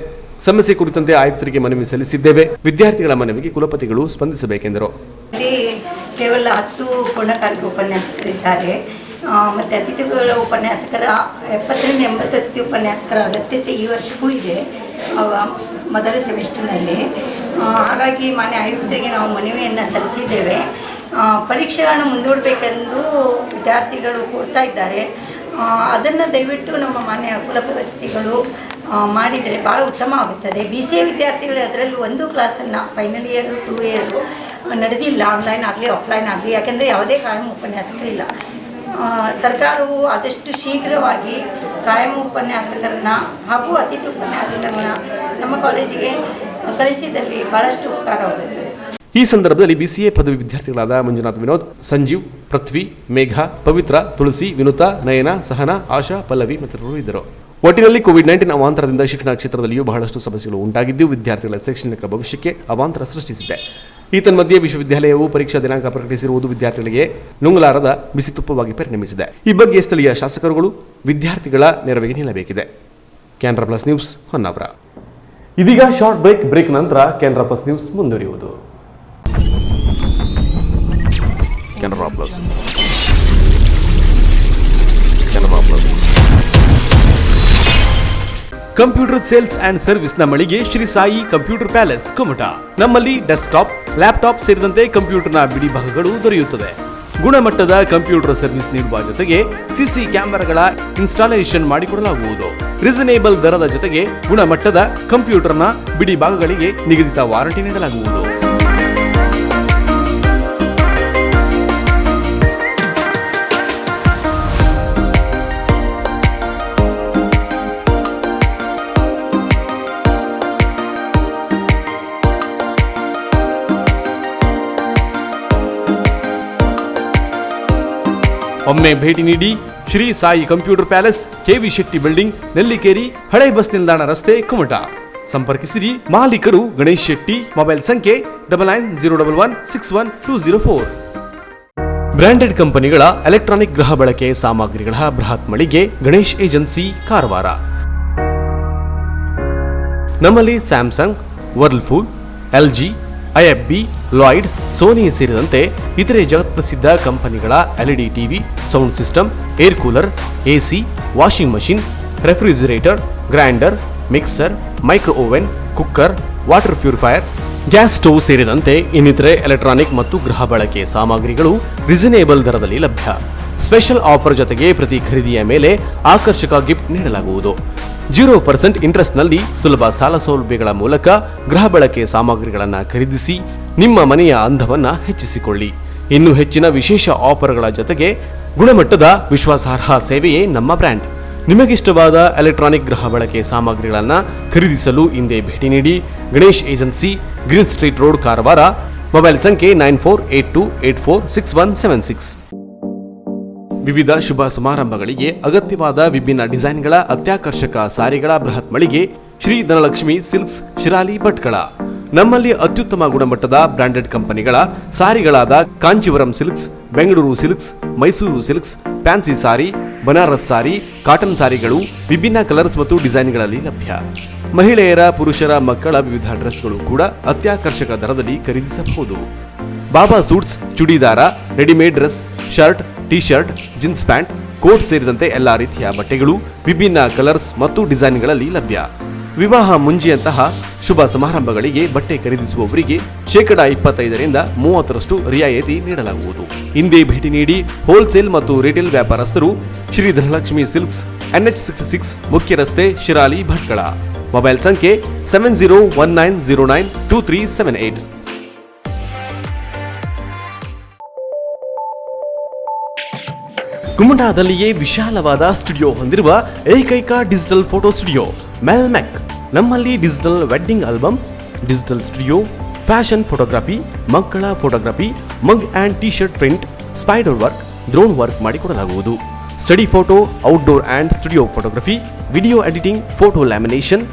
Speaker 1: ಸಮಸ್ಯೆ ಕುರಿತಂತೆ ಆಯುಕ್ತರಿಗೆ ಮನವಿ ಸಲ್ಲಿಸಿದ್ದೇವೆ. ವಿದ್ಯಾರ್ಥಿಗಳ ಮನವಿಗೆ ಕುಲಪತಿಗಳು ಸ್ಪಂದಿಸಬೇಕೆಂದರು.
Speaker 9: ಕೇವಲ 10 ಪೂರ್ಣಕಾಲಿಕ ಉಪನ್ಯಾಸಕರಿದ್ದಾರೆ. ಮತ್ತು ಅತಿಥಿಗಳ ಉಪನ್ಯಾಸಕರ 70ರಿಂದ 80 ಅತಿಥಿ ಉಪನ್ಯಾಸಕರ ಅಗತ್ಯತೆ ಈ ವರ್ಷಕ್ಕೂ ಇದೆ. ಮೊದಲ ಸೆಮಿಸ್ಟರ್ನಲ್ಲಿ. ಹಾಗಾಗಿ ಮಾನ್ಯ ಆಯುಕ್ತರಿಗೆ ನಾವು ಮನವಿಯನ್ನು ಸಲ್ಲಿಸಿದ್ದೇವೆ. ಪರೀಕ್ಷೆಗಳನ್ನು ಮುಂದೂಡಬೇಕೆಂದು ವಿದ್ಯಾರ್ಥಿಗಳು ಕೋರ್ತಾ ಇದ್ದಾರೆ. ಅದನ್ನು ದಯವಿಟ್ಟು ನಮ್ಮ ಮಾನ್ಯ ಕುಲಪತಿಗಳು ಮಾಡಿದರೆ ಭಾಳ ಉತ್ತಮವಾಗುತ್ತದೆ. BCA ವಿದ್ಯಾರ್ಥಿಗಳು ಅದರಲ್ಲೂ ಒಂದು ಕ್ಲಾಸನ್ನು ಫೈನಲ್ ಇಯರು 2 ಇಯರು ನಡೆದಿಲ್ಲ, ಆನ್ಲೈನ್ ಆಗಲಿ ಆಫ್ಲೈನ್ ಆಗಲಿ, ಯಾಕೆಂದರೆ ಯಾವುದೇ ಕಾಯಂ ಉಪನ್ಯಾಸಕರಿಲ್ಲ. ಸರ್ಕಾರವು ಆದಷ್ಟು ಶೀಘ್ರವಾಗಿ ಕಾಯಂ ಉಪನ್ಯಾಸಕರನ್ನ ಹಾಗೂ ಅತಿಥಿ ಉಪನ್ಯಾಸಕರನ್ನ ನಮ್ಮ ಕಾಲೇಜಿಗೆ ಕಳಿಸಿದಲ್ಲಿ ಭಾಳಷ್ಟು ಉಪಕಾರವಾಗುತ್ತದೆ.
Speaker 1: ಈ ಸಂದರ್ಭದಲ್ಲಿ BCA ಪದವಿ ವಿದ್ಯಾರ್ಥಿಗಳಾದ ಮಂಜುನಾಥ್, ವಿನೋದ್, ಸಂಜೀವ್, ಪೃಥ್ವಿ, ಮೇಘ, ಪವಿತ್ರ, ತುಳಸಿ, ವಿನುತಾ, ನಯನ, ಸಹನಾ, ಆಶಾ, ಪಲ್ಲವಿ ಮತ್ತಿತರರು ಇದ್ದರು. ಒಟ್ಟಿನಲ್ಲಿ ಕೋವಿಡ್-19 ಅವಾಂತರದಿಂದ ಶಿಕ್ಷಣ ಕ್ಷೇತ್ರದಲ್ಲಿಯೂ ಬಹಳಷ್ಟು ಸಮಸ್ಯೆಗಳು ಉಂಟಾಗಿದ್ದು ವಿದ್ಯಾರ್ಥಿಗಳ ಶೈಕ್ಷಣಿಕ ಭವಿಷ್ಯಕ್ಕೆ ಅವಾಂತರ ಸೃಷ್ಟಿಸಿದೆ. ಈ ತನ್ಮಧ್ಯೆ ವಿಶ್ವವಿದ್ಯಾಲಯವು ಪರೀಕ್ಷಾ ದಿನಾಂಕ ಪ್ರಕಟಿಸಿರುವುದು ವಿದ್ಯಾರ್ಥಿಗಳಿಗೆ ನುಂಗಲಾರದ ಬಿಸಿತುಪ್ಪವಾಗಿ ಪರಿಣಮಿಸಿದೆ. ಈ ಬಗ್ಗೆ ಸ್ಥಳೀಯ ಶಾಸಕರುಗಳು ವಿದ್ಯಾರ್ಥಿಗಳ ನೆರವಿಗೆ ನಿಲ್ಲಬೇಕಿದೆ. Canara plus news, Honnavar. ಇದೀಗ ಶಾರ್ಟ್ ಬ್ರೇಕ್ ನಂತರ ಕೆನರಾ ಪ್ಲಸ್ ನ್ಯೂಸ್ ಮುಂದುವರಿಯುವುದು. Canara plus computer sales and service ನ ಮಳಿಗೆ ಶ್ರೀ ಸಾಯಿ ಕಂಪ್ಯೂಟರ್ ಪ್ಯಾಲೇಸ್ ಕುಮಟಾ. ನಮ್ಮಲ್ಲಿ ಡೆಸ್ಕ್ಟಾಪ್, ಲ್ಯಾಪ್ಟಾಪ್ ಸೇರಿದಂತೆ ಕಂಪ್ಯೂಟರ್ನ ಬಿಡಿ ಭಾಗಗಳು ದೊರೆಯುತ್ತದೆ. ಗುಣಮಟ್ಟದ ಕಂಪ್ಯೂಟರ್ ಸರ್ವಿಸ್ ನೀಡುವ ಜೊತೆಗೆ CC ಕ್ಯಾಮೆರಾಗಳ ಇನ್ಸ್ಟಾಲೇಷನ್ ಮಾಡಿಕೊಡಲಾಗುವುದು. ರೀಸನೇಬಲ್ ದರದ ಜೊತೆಗೆ ಗುಣಮಟ್ಟದ ಕಂಪ್ಯೂಟರ್ನ ಬಿಡಿ ಭಾಗಗಳಿಗೆ ನಿಗದಿತ ವಾರಂಟಿ ನೀಡಲಾಗುವುದು. ಒಮ್ಮೆ ಭೇಟಿ ನೀಡಿ. Shri Sai computer palace, KV Shetty building, Nellikeri, ಹಳೆ ಬಸ್ ನಿಲ್ದಾಣ ರಸ್ತೆ, ಕುಮಟಾ. ಸಂಪರ್ಕಿಸಿರಿ. ಮಾಲೀಕರು ಗಣೇಶ್ ಶೆಟ್ಟಿ. ಮೊಬೈಲ್ ಸಂಖ್ಯೆ 9901161204. ಬ್ರಾಂಡೆಡ್ ಕಂಪನಿಗಳ ಎಲೆಕ್ಟ್ರಾನಿಕ್ ಗೃಹ ಬಳಕೆ ಸಾಮಗ್ರಿಗಳ ಬೃಹತ್ ಮಳಿಗೆ ಗಣೇಶ್ ಏಜೆನ್ಸಿ, ಕಾರವಾರ. ನಮ್ಮಲ್ಲಿ Samsung, Whirlpool, LG, IFB, Lloyd, Sony ಸೇರಿದಂತೆ ಇತರೆ ಜಗತ್ಪ್ರಸಿದ್ಧ ಕಂಪನಿಗಳ LED TV, sound system, air cooler, AC, washing machine, refrigerator, grinder, mixer, micro oven, cooker, water purifier, gas stove ಸೇರಿದಂತೆ ಇನ್ನಿತರೆ ಎಲೆಕ್ಟ್ರಾನಿಕ್ ಮತ್ತು ಗೃಹ ಬಳಕೆ ಸಾಮಗ್ರಿಗಳು ರೀಸನೇಬಲ್ ದರದಲ್ಲಿ ಲಭ್ಯ. ಸ್ಪೆಷಲ್ ಆಫರ್ ಜೊತೆಗೆ ಪ್ರತಿ ಖರೀದಿಯ ಮೇಲೆ ಆಕರ್ಷಕ ಗಿಫ್ಟ್ ನೀಡಲಾಗುವುದು. 0% ಇಂಟ್ರೆಸ್ಟ್ನಲ್ಲಿ ಸುಲಭ ಸಾಲ ಸೌಲಭ್ಯಗಳ ಮೂಲಕ ಗೃಹ ಬಳಕೆ ಸಾಮಗ್ರಿಗಳನ್ನು ಖರೀದಿಸಿ ನಿಮ್ಮ ಮನೆಯ ಅಂದವನ್ನು ಹೆಚ್ಚಿಸಿಕೊಳ್ಳಿ. ಇನ್ನು ಹೆಚ್ಚಿನ ವಿಶೇಷ ಆಫರ್ಗಳ ಜೊತೆಗೆ ಗುಣಮಟ್ಟದ ವಿಶ್ವಾಸಾರ್ಹ ಸೇವೆಯೇ ನಮ್ಮ ಬ್ರ್ಯಾಂಡ್. ನಿಮಗಿಷ್ಟವಾದ ಎಲೆಕ್ಟ್ರಾನಿಕ್ ಗೃಹ ಬಳಕೆ ಸಾಮಗ್ರಿಗಳನ್ನು ಖರೀದಿಸಲು ಹಿಂದೆ ಭೇಟಿ ನೀಡಿ. Ganesh agency, green street road, Karwar. Mobile ಸಂಖ್ಯೆ 9482846176. ವಿವಿಧ ಶುಭ ಸಮಾರಂಭಗಳಿಗೆ ಅಗತ್ಯವಾದ ವಿಭಿನ್ನ ಡಿಸೈನ್ಗಳ ಅತ್ಯಾಕರ್ಷಕ ಸಾರಿಗಳ ಬೃಹತ್ ಮಳಿಗೆ ಶ್ರೀ ಧನಲಕ್ಷ್ಮಿ ಸಿಲ್ಕ್ಸ್, ಶಿರಾಲಿ, ಭಟ್ಕಳ. ನಮ್ಮಲ್ಲಿ ಅತ್ಯುತ್ತಮ ಗುಣಮಟ್ಟದ ಬ್ರಾಂಡೆಡ್ ಕಂಪನಿಗಳ ಸಾರಿಗಳಾದ Kanjeevaram silks, Bengaluru silks, Mysuru silks, fancy sari, Banaras sari, cotton ಸಾರಿಗಳು ವಿಭಿನ್ನ ಕಲರ್ಸ್ ಮತ್ತು ಡಿಸೈನ್ಗಳಲ್ಲಿ ಲಭ್ಯ. ಮಹಿಳೆಯರ, ಪುರುಷರ, ಮಕ್ಕಳ ವಿವಿಧ ಡ್ರೆಸ್ಗಳು ಕೂಡ ಅತ್ಯಾಕರ್ಷಕ ದರದಲ್ಲಿ ಖರೀದಿಸಬಹುದು. Baba suits, churidar, readymade dress, shirt, T shirt, jeans pant, coat ಸೇರಿದಂತೆ ಎಲ್ಲಾ ರೀತಿಯ ಬಟ್ಟೆಗಳು ವಿಭಿನ್ನ ಕಲರ್ಸ್ ಮತ್ತು ಡಿಸೈನ್ಗಳಲ್ಲಿ ಲಭ್ಯ. ವಿವಾಹ ಮುಂಜಿಯಂತಹ ಶುಭ ಸಮಾರಂಭಗಳಿಗೆ ಬಟ್ಟೆ ಖರೀದಿಸುವವರಿಗೆ 25% 30% ರಿಯಾಯಿತಿ ನೀಡಲಾಗುವುದು. ಹಿಂದೆ ಭೇಟಿ ನೀಡಿ. ಹೋಲ್ಸೇಲ್ ಮತ್ತು ರಿಟೇಲ್ ವ್ಯಾಪಾರಸ್ಥರು ಶ್ರೀ ಧನಲಕ್ಷ್ಮಿ ಸಿಲ್ಕ್ಸ್, NH66 ಮುಖ್ಯ ರಸ್ತೆ, ಶಿರಾಲಿ, ಭಟ್ಕಳ. ಮೊಬೈಲ್ ಸಂಖ್ಯೆ 7019092378. ಕುಮಟಾದಲ್ಲಿಯೇ ವಿಶಾಲವಾದ ಸ್ಟುಡಿಯೋ ಹೊಂದಿರುವ ಏಕೈಕ ಡಿಜಿಟಲ್ ಫೋಟೋ ಸ್ಟುಡಿಯೋ ಮೆಲ್ಮೆಕ್. ನಮ್ಮಲ್ಲಿ digital wedding album, digital studio, fashion photography, ಮಕ್ಕಳ photography, mug and T shirt print, spider work, drone work ಮಾಡಿಕೊಡಲಾಗುವುದು. Study photo, outdoor and studio photography, video editing, photo lamination,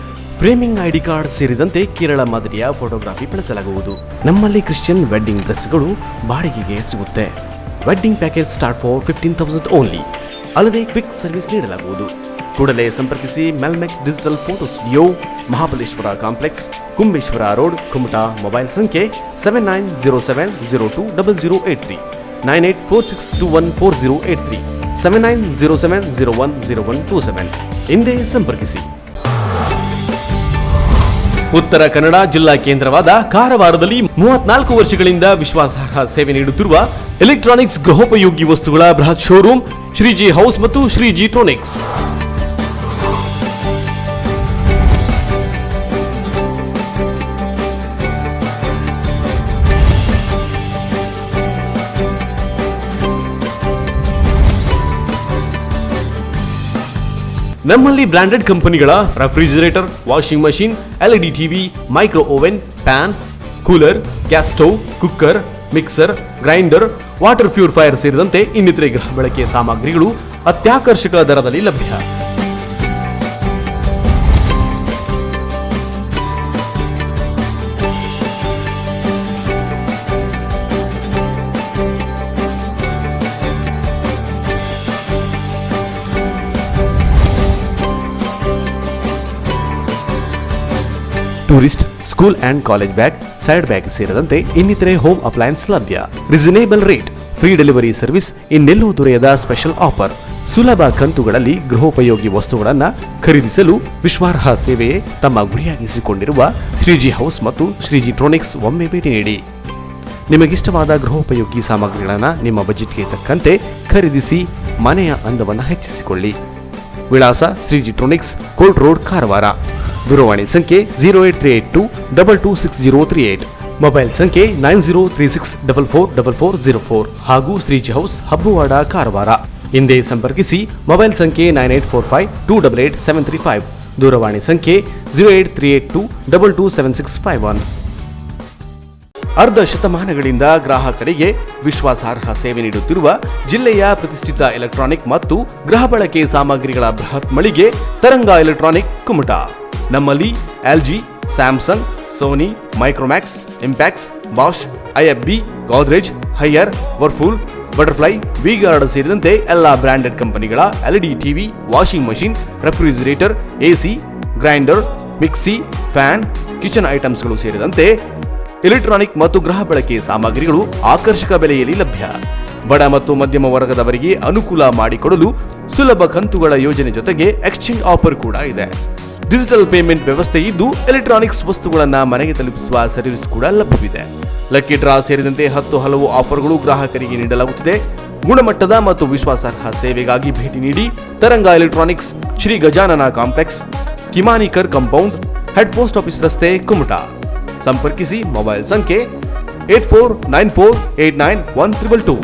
Speaker 1: framing, ID card ಸೇರಿದಂತೆ ಕೇರಳ ಮಾದರಿಯ photography ಬಳಸಲಾಗುವುದು. ನಮ್ಮಲ್ಲಿ Christian wedding ಡ್ರೆಸ್ಗಳು ಬಾಡಿಗೆಗೆ ಸಿಗುತ್ತೆ. Wedding package start for 15,000 only. ಅಲ್ಲದೆ quick service ನೀಡಲಾಗುವುದು. ಕೂಡಲೇ ಸಂಪರ್ಕಿಸಿ. Melmac digital photo studio, Mahabaleshwar complex, Kumbeshwar road, Kumta. Mobile ಸಂಖ್ಯೆ 7907020083, 9846214083, 7907010127. ಹಿಂದೆ ಸಂಪರ್ಕಿಸಿ. ಉತ್ತರ ಕನ್ನಡ ಜಿಲ್ಲಾ ಕೇಂದ್ರವಾದ ಕಾರವಾರದಲ್ಲಿ 34 ವರ್ಷಗಳಿಂದ ವಿಶ್ವಾಸಾರ್ಹ ಸೇವೆ ನೀಡುತ್ತಿರುವ ಎಲೆಕ್ಟ್ರಾನಿಕ್ಸ್ ಗೃಹೋಪಯೋಗಿ ವಸ್ತುಗಳ ಬೃಹತ್ ಶೋರೂಮ್ ಶ್ರೀಜಿ ಹೌಸ್ ಮತ್ತು ಶ್ರೀಜಿ ಟ್ರೋನಿಕ್ಸ್. ನಮ್ಮಲ್ಲಿ ಬ್ರಾಂಡೆಡ್ ಕಂಪನಿಗಳ refrigerator, washing machine, LED TV, micro oven, fan, cooler, gas stove, cooker, mixer, grinder, water purifier ಸೇರಿದಂತೆ ಇನ್ನಿತರೆ ಗೃಹ ಬಳಕೆಯ ಸಾಮಗ್ರಿಗಳು ಅತ್ಯಾಕರ್ಷಕ ದರದಲ್ಲಿ ಲಭ್ಯ. Tourist, school and college bag, side bag ಸೇರಿದಂತೆ ಇನ್ನಿತರೆ ಹೋಮ್ ಅಪ್ಲಯನ್ಸ್ ಲಭ್ಯ. Reasonable rate, free delivery service ಇನ್ನೆಲ್ಲೂ ದೊರೆಯದ ಸ್ಪೆಷಲ್ ಆಫರ್. ಸುಲಭ ಕಂತುಗಳಲ್ಲಿ ಗೃಹೋಪಯೋಗಿ ವಸ್ತುಗಳನ್ನು ಖರೀದಿಸಲು ವಿಶ್ವಾರ್ಹ ಸೇವೆಯೇ ತಮ್ಮ ಗುರಿಯಾಗಿಸಿಕೊಂಡಿರುವ ಶ್ರೀಜಿ ಹೌಸ್ ಮತ್ತು ಶ್ರೀಜಿ ಟ್ರೋನಿಕ್ಸ್ ಒಮ್ಮೆ ಭೇಟಿ ನೀಡಿ. ನಿಮಗಿಷ್ಟವಾದ ಗೃಹೋಪಯೋಗಿ ಸಾಮಗ್ರಿಗಳನ್ನು ನಿಮ್ಮ ಬಜೆಟ್ಗೆ ತಕ್ಕಂತೆ ಖರೀದಿಸಿ ಮನೆಯ ಅಂದವನ್ನು ಹೆಚ್ಚಿಸಿಕೊಳ್ಳಿ. ವಿಳಾಸ ಶ್ರೀಜಿ ಟ್ರೋನಿಕ್ಸ್, ಕೋಲ್ಟ್ ರೋಡ್, ಕಾರವಾರ. ದೂರವಾಣಿ ಸಂಖ್ಯೆ 08382226038, ಮೊಬೈಲ್ ಸಂಖ್ಯೆ 9036444404 ಹಾಗೂ ಶ್ರೀಜಿ ಹೌಸ್, ಹಬ್ಬವಾಡ, ಕಾರವಾರ. ಹಿಂದೆ ಸಂಪರ್ಕಿಸಿ. ಮೊಬೈಲ್ ಸಂಖ್ಯೆ 9845288735, ದೂರವಾಣಿ ಸಂಖ್ಯೆ 08382227651. ಅರ್ಧ ಶತಮಾನಗಳಿಂದ ಗ್ರಾಹಕರಿಗೆ ವಿಶ್ವಾಸಾರ್ಹ ಸೇವೆ ನೀಡುತ್ತಿರುವ ಜಿಲ್ಲೆಯ ಪ್ರತಿಷ್ಠಿತ ಎಲೆಕ್ಟ್ರಾನಿಕ್ ಮತ್ತು ಗೃಹ ಬಳಕೆ ಸಾಮಗ್ರಿಗಳ ಬೃಹತ್ ಮಳಿಗೆ ತರಂಗ ಎಲೆಕ್ಟ್ರಾನಿಕ್, ಕುಮಟಾ. ನಮ್ಮಲ್ಲಿ LG, Samsung, Sony, Micromax, Impex, Bosch, IFB, Godrej, Haier, Whirlpool, Butterfly, V-Guard ಸೇರಿದಂತೆ ಎಲ್ಲಾ ಬ್ರಾಂಡೆಡ್ ಕಂಪನಿಗಳ LED TV, washing machine, refrigerator, AC, grinder, mixie, fan, kitchen ಐಟಮ್ಸ್ಗಳು ಸೇರಿದಂತೆ ಎಲೆಕ್ಟ್ರಾನಿಕ್ ಮತ್ತು ಗೃಹ ಬಳಕೆ ಸಾಮಗ್ರಿಗಳು ಆಕರ್ಷಕ ಬೆಲೆಯಲ್ಲಿ ಲಭ್ಯ. ಬಡ ಮತ್ತು ಮಧ್ಯಮ ವರ್ಗದವರಿಗೆ ಅನುಕೂಲ ಮಾಡಿಕೊಡಲು ಸುಲಭ ಕಂತುಗಳ ಯೋಜನೆ ಜೊತೆಗೆ ಎಕ್ಸ್ಚೇಂಜ್ ಆಫರ್ ಕೂಡ ಇದೆ. ಡಿಜಿಟಲ್ ಪೇಮೆಂಟ್ ವ್ಯವಸ್ಥೆ ಇದ್ದು ಎಲೆಕ್ಟ್ರಾನಿಕ್ಸ್ ವಸ್ತುಗಳನ್ನು ಮನೆಗೆ ತಲುಪಿಸುವ ಸರ್ವಿಸ್ ಕೂಡ ಲಭ್ಯವಿದೆ. ಲಕ್ಕಿ ಡ್ರಾ ಸೇರಿದಂತೆ 10 ಹಲವು ಆಫರ್ಗಳು ಗ್ರಾಹಕರಿಗೆ ನೀಡಲಾಗುತ್ತಿದೆ. ಗುಣಮಟ್ಟದ ಮತ್ತು ವಿಶ್ವಾಸಾರ್ಹ ಸೇವೆಗಾಗಿ ಭೇಟಿ ನೀಡಿ. Taranga electronics, Shri Gajanan complex, Kimanikar compound, head post office ರಸ್ತೆ, ಕುಮಟಾ. ಸಂಪರ್ಕಿಸಿ. ಮೊಬೈಲ್ ಸಂಖ್ಯೆ 8494891322.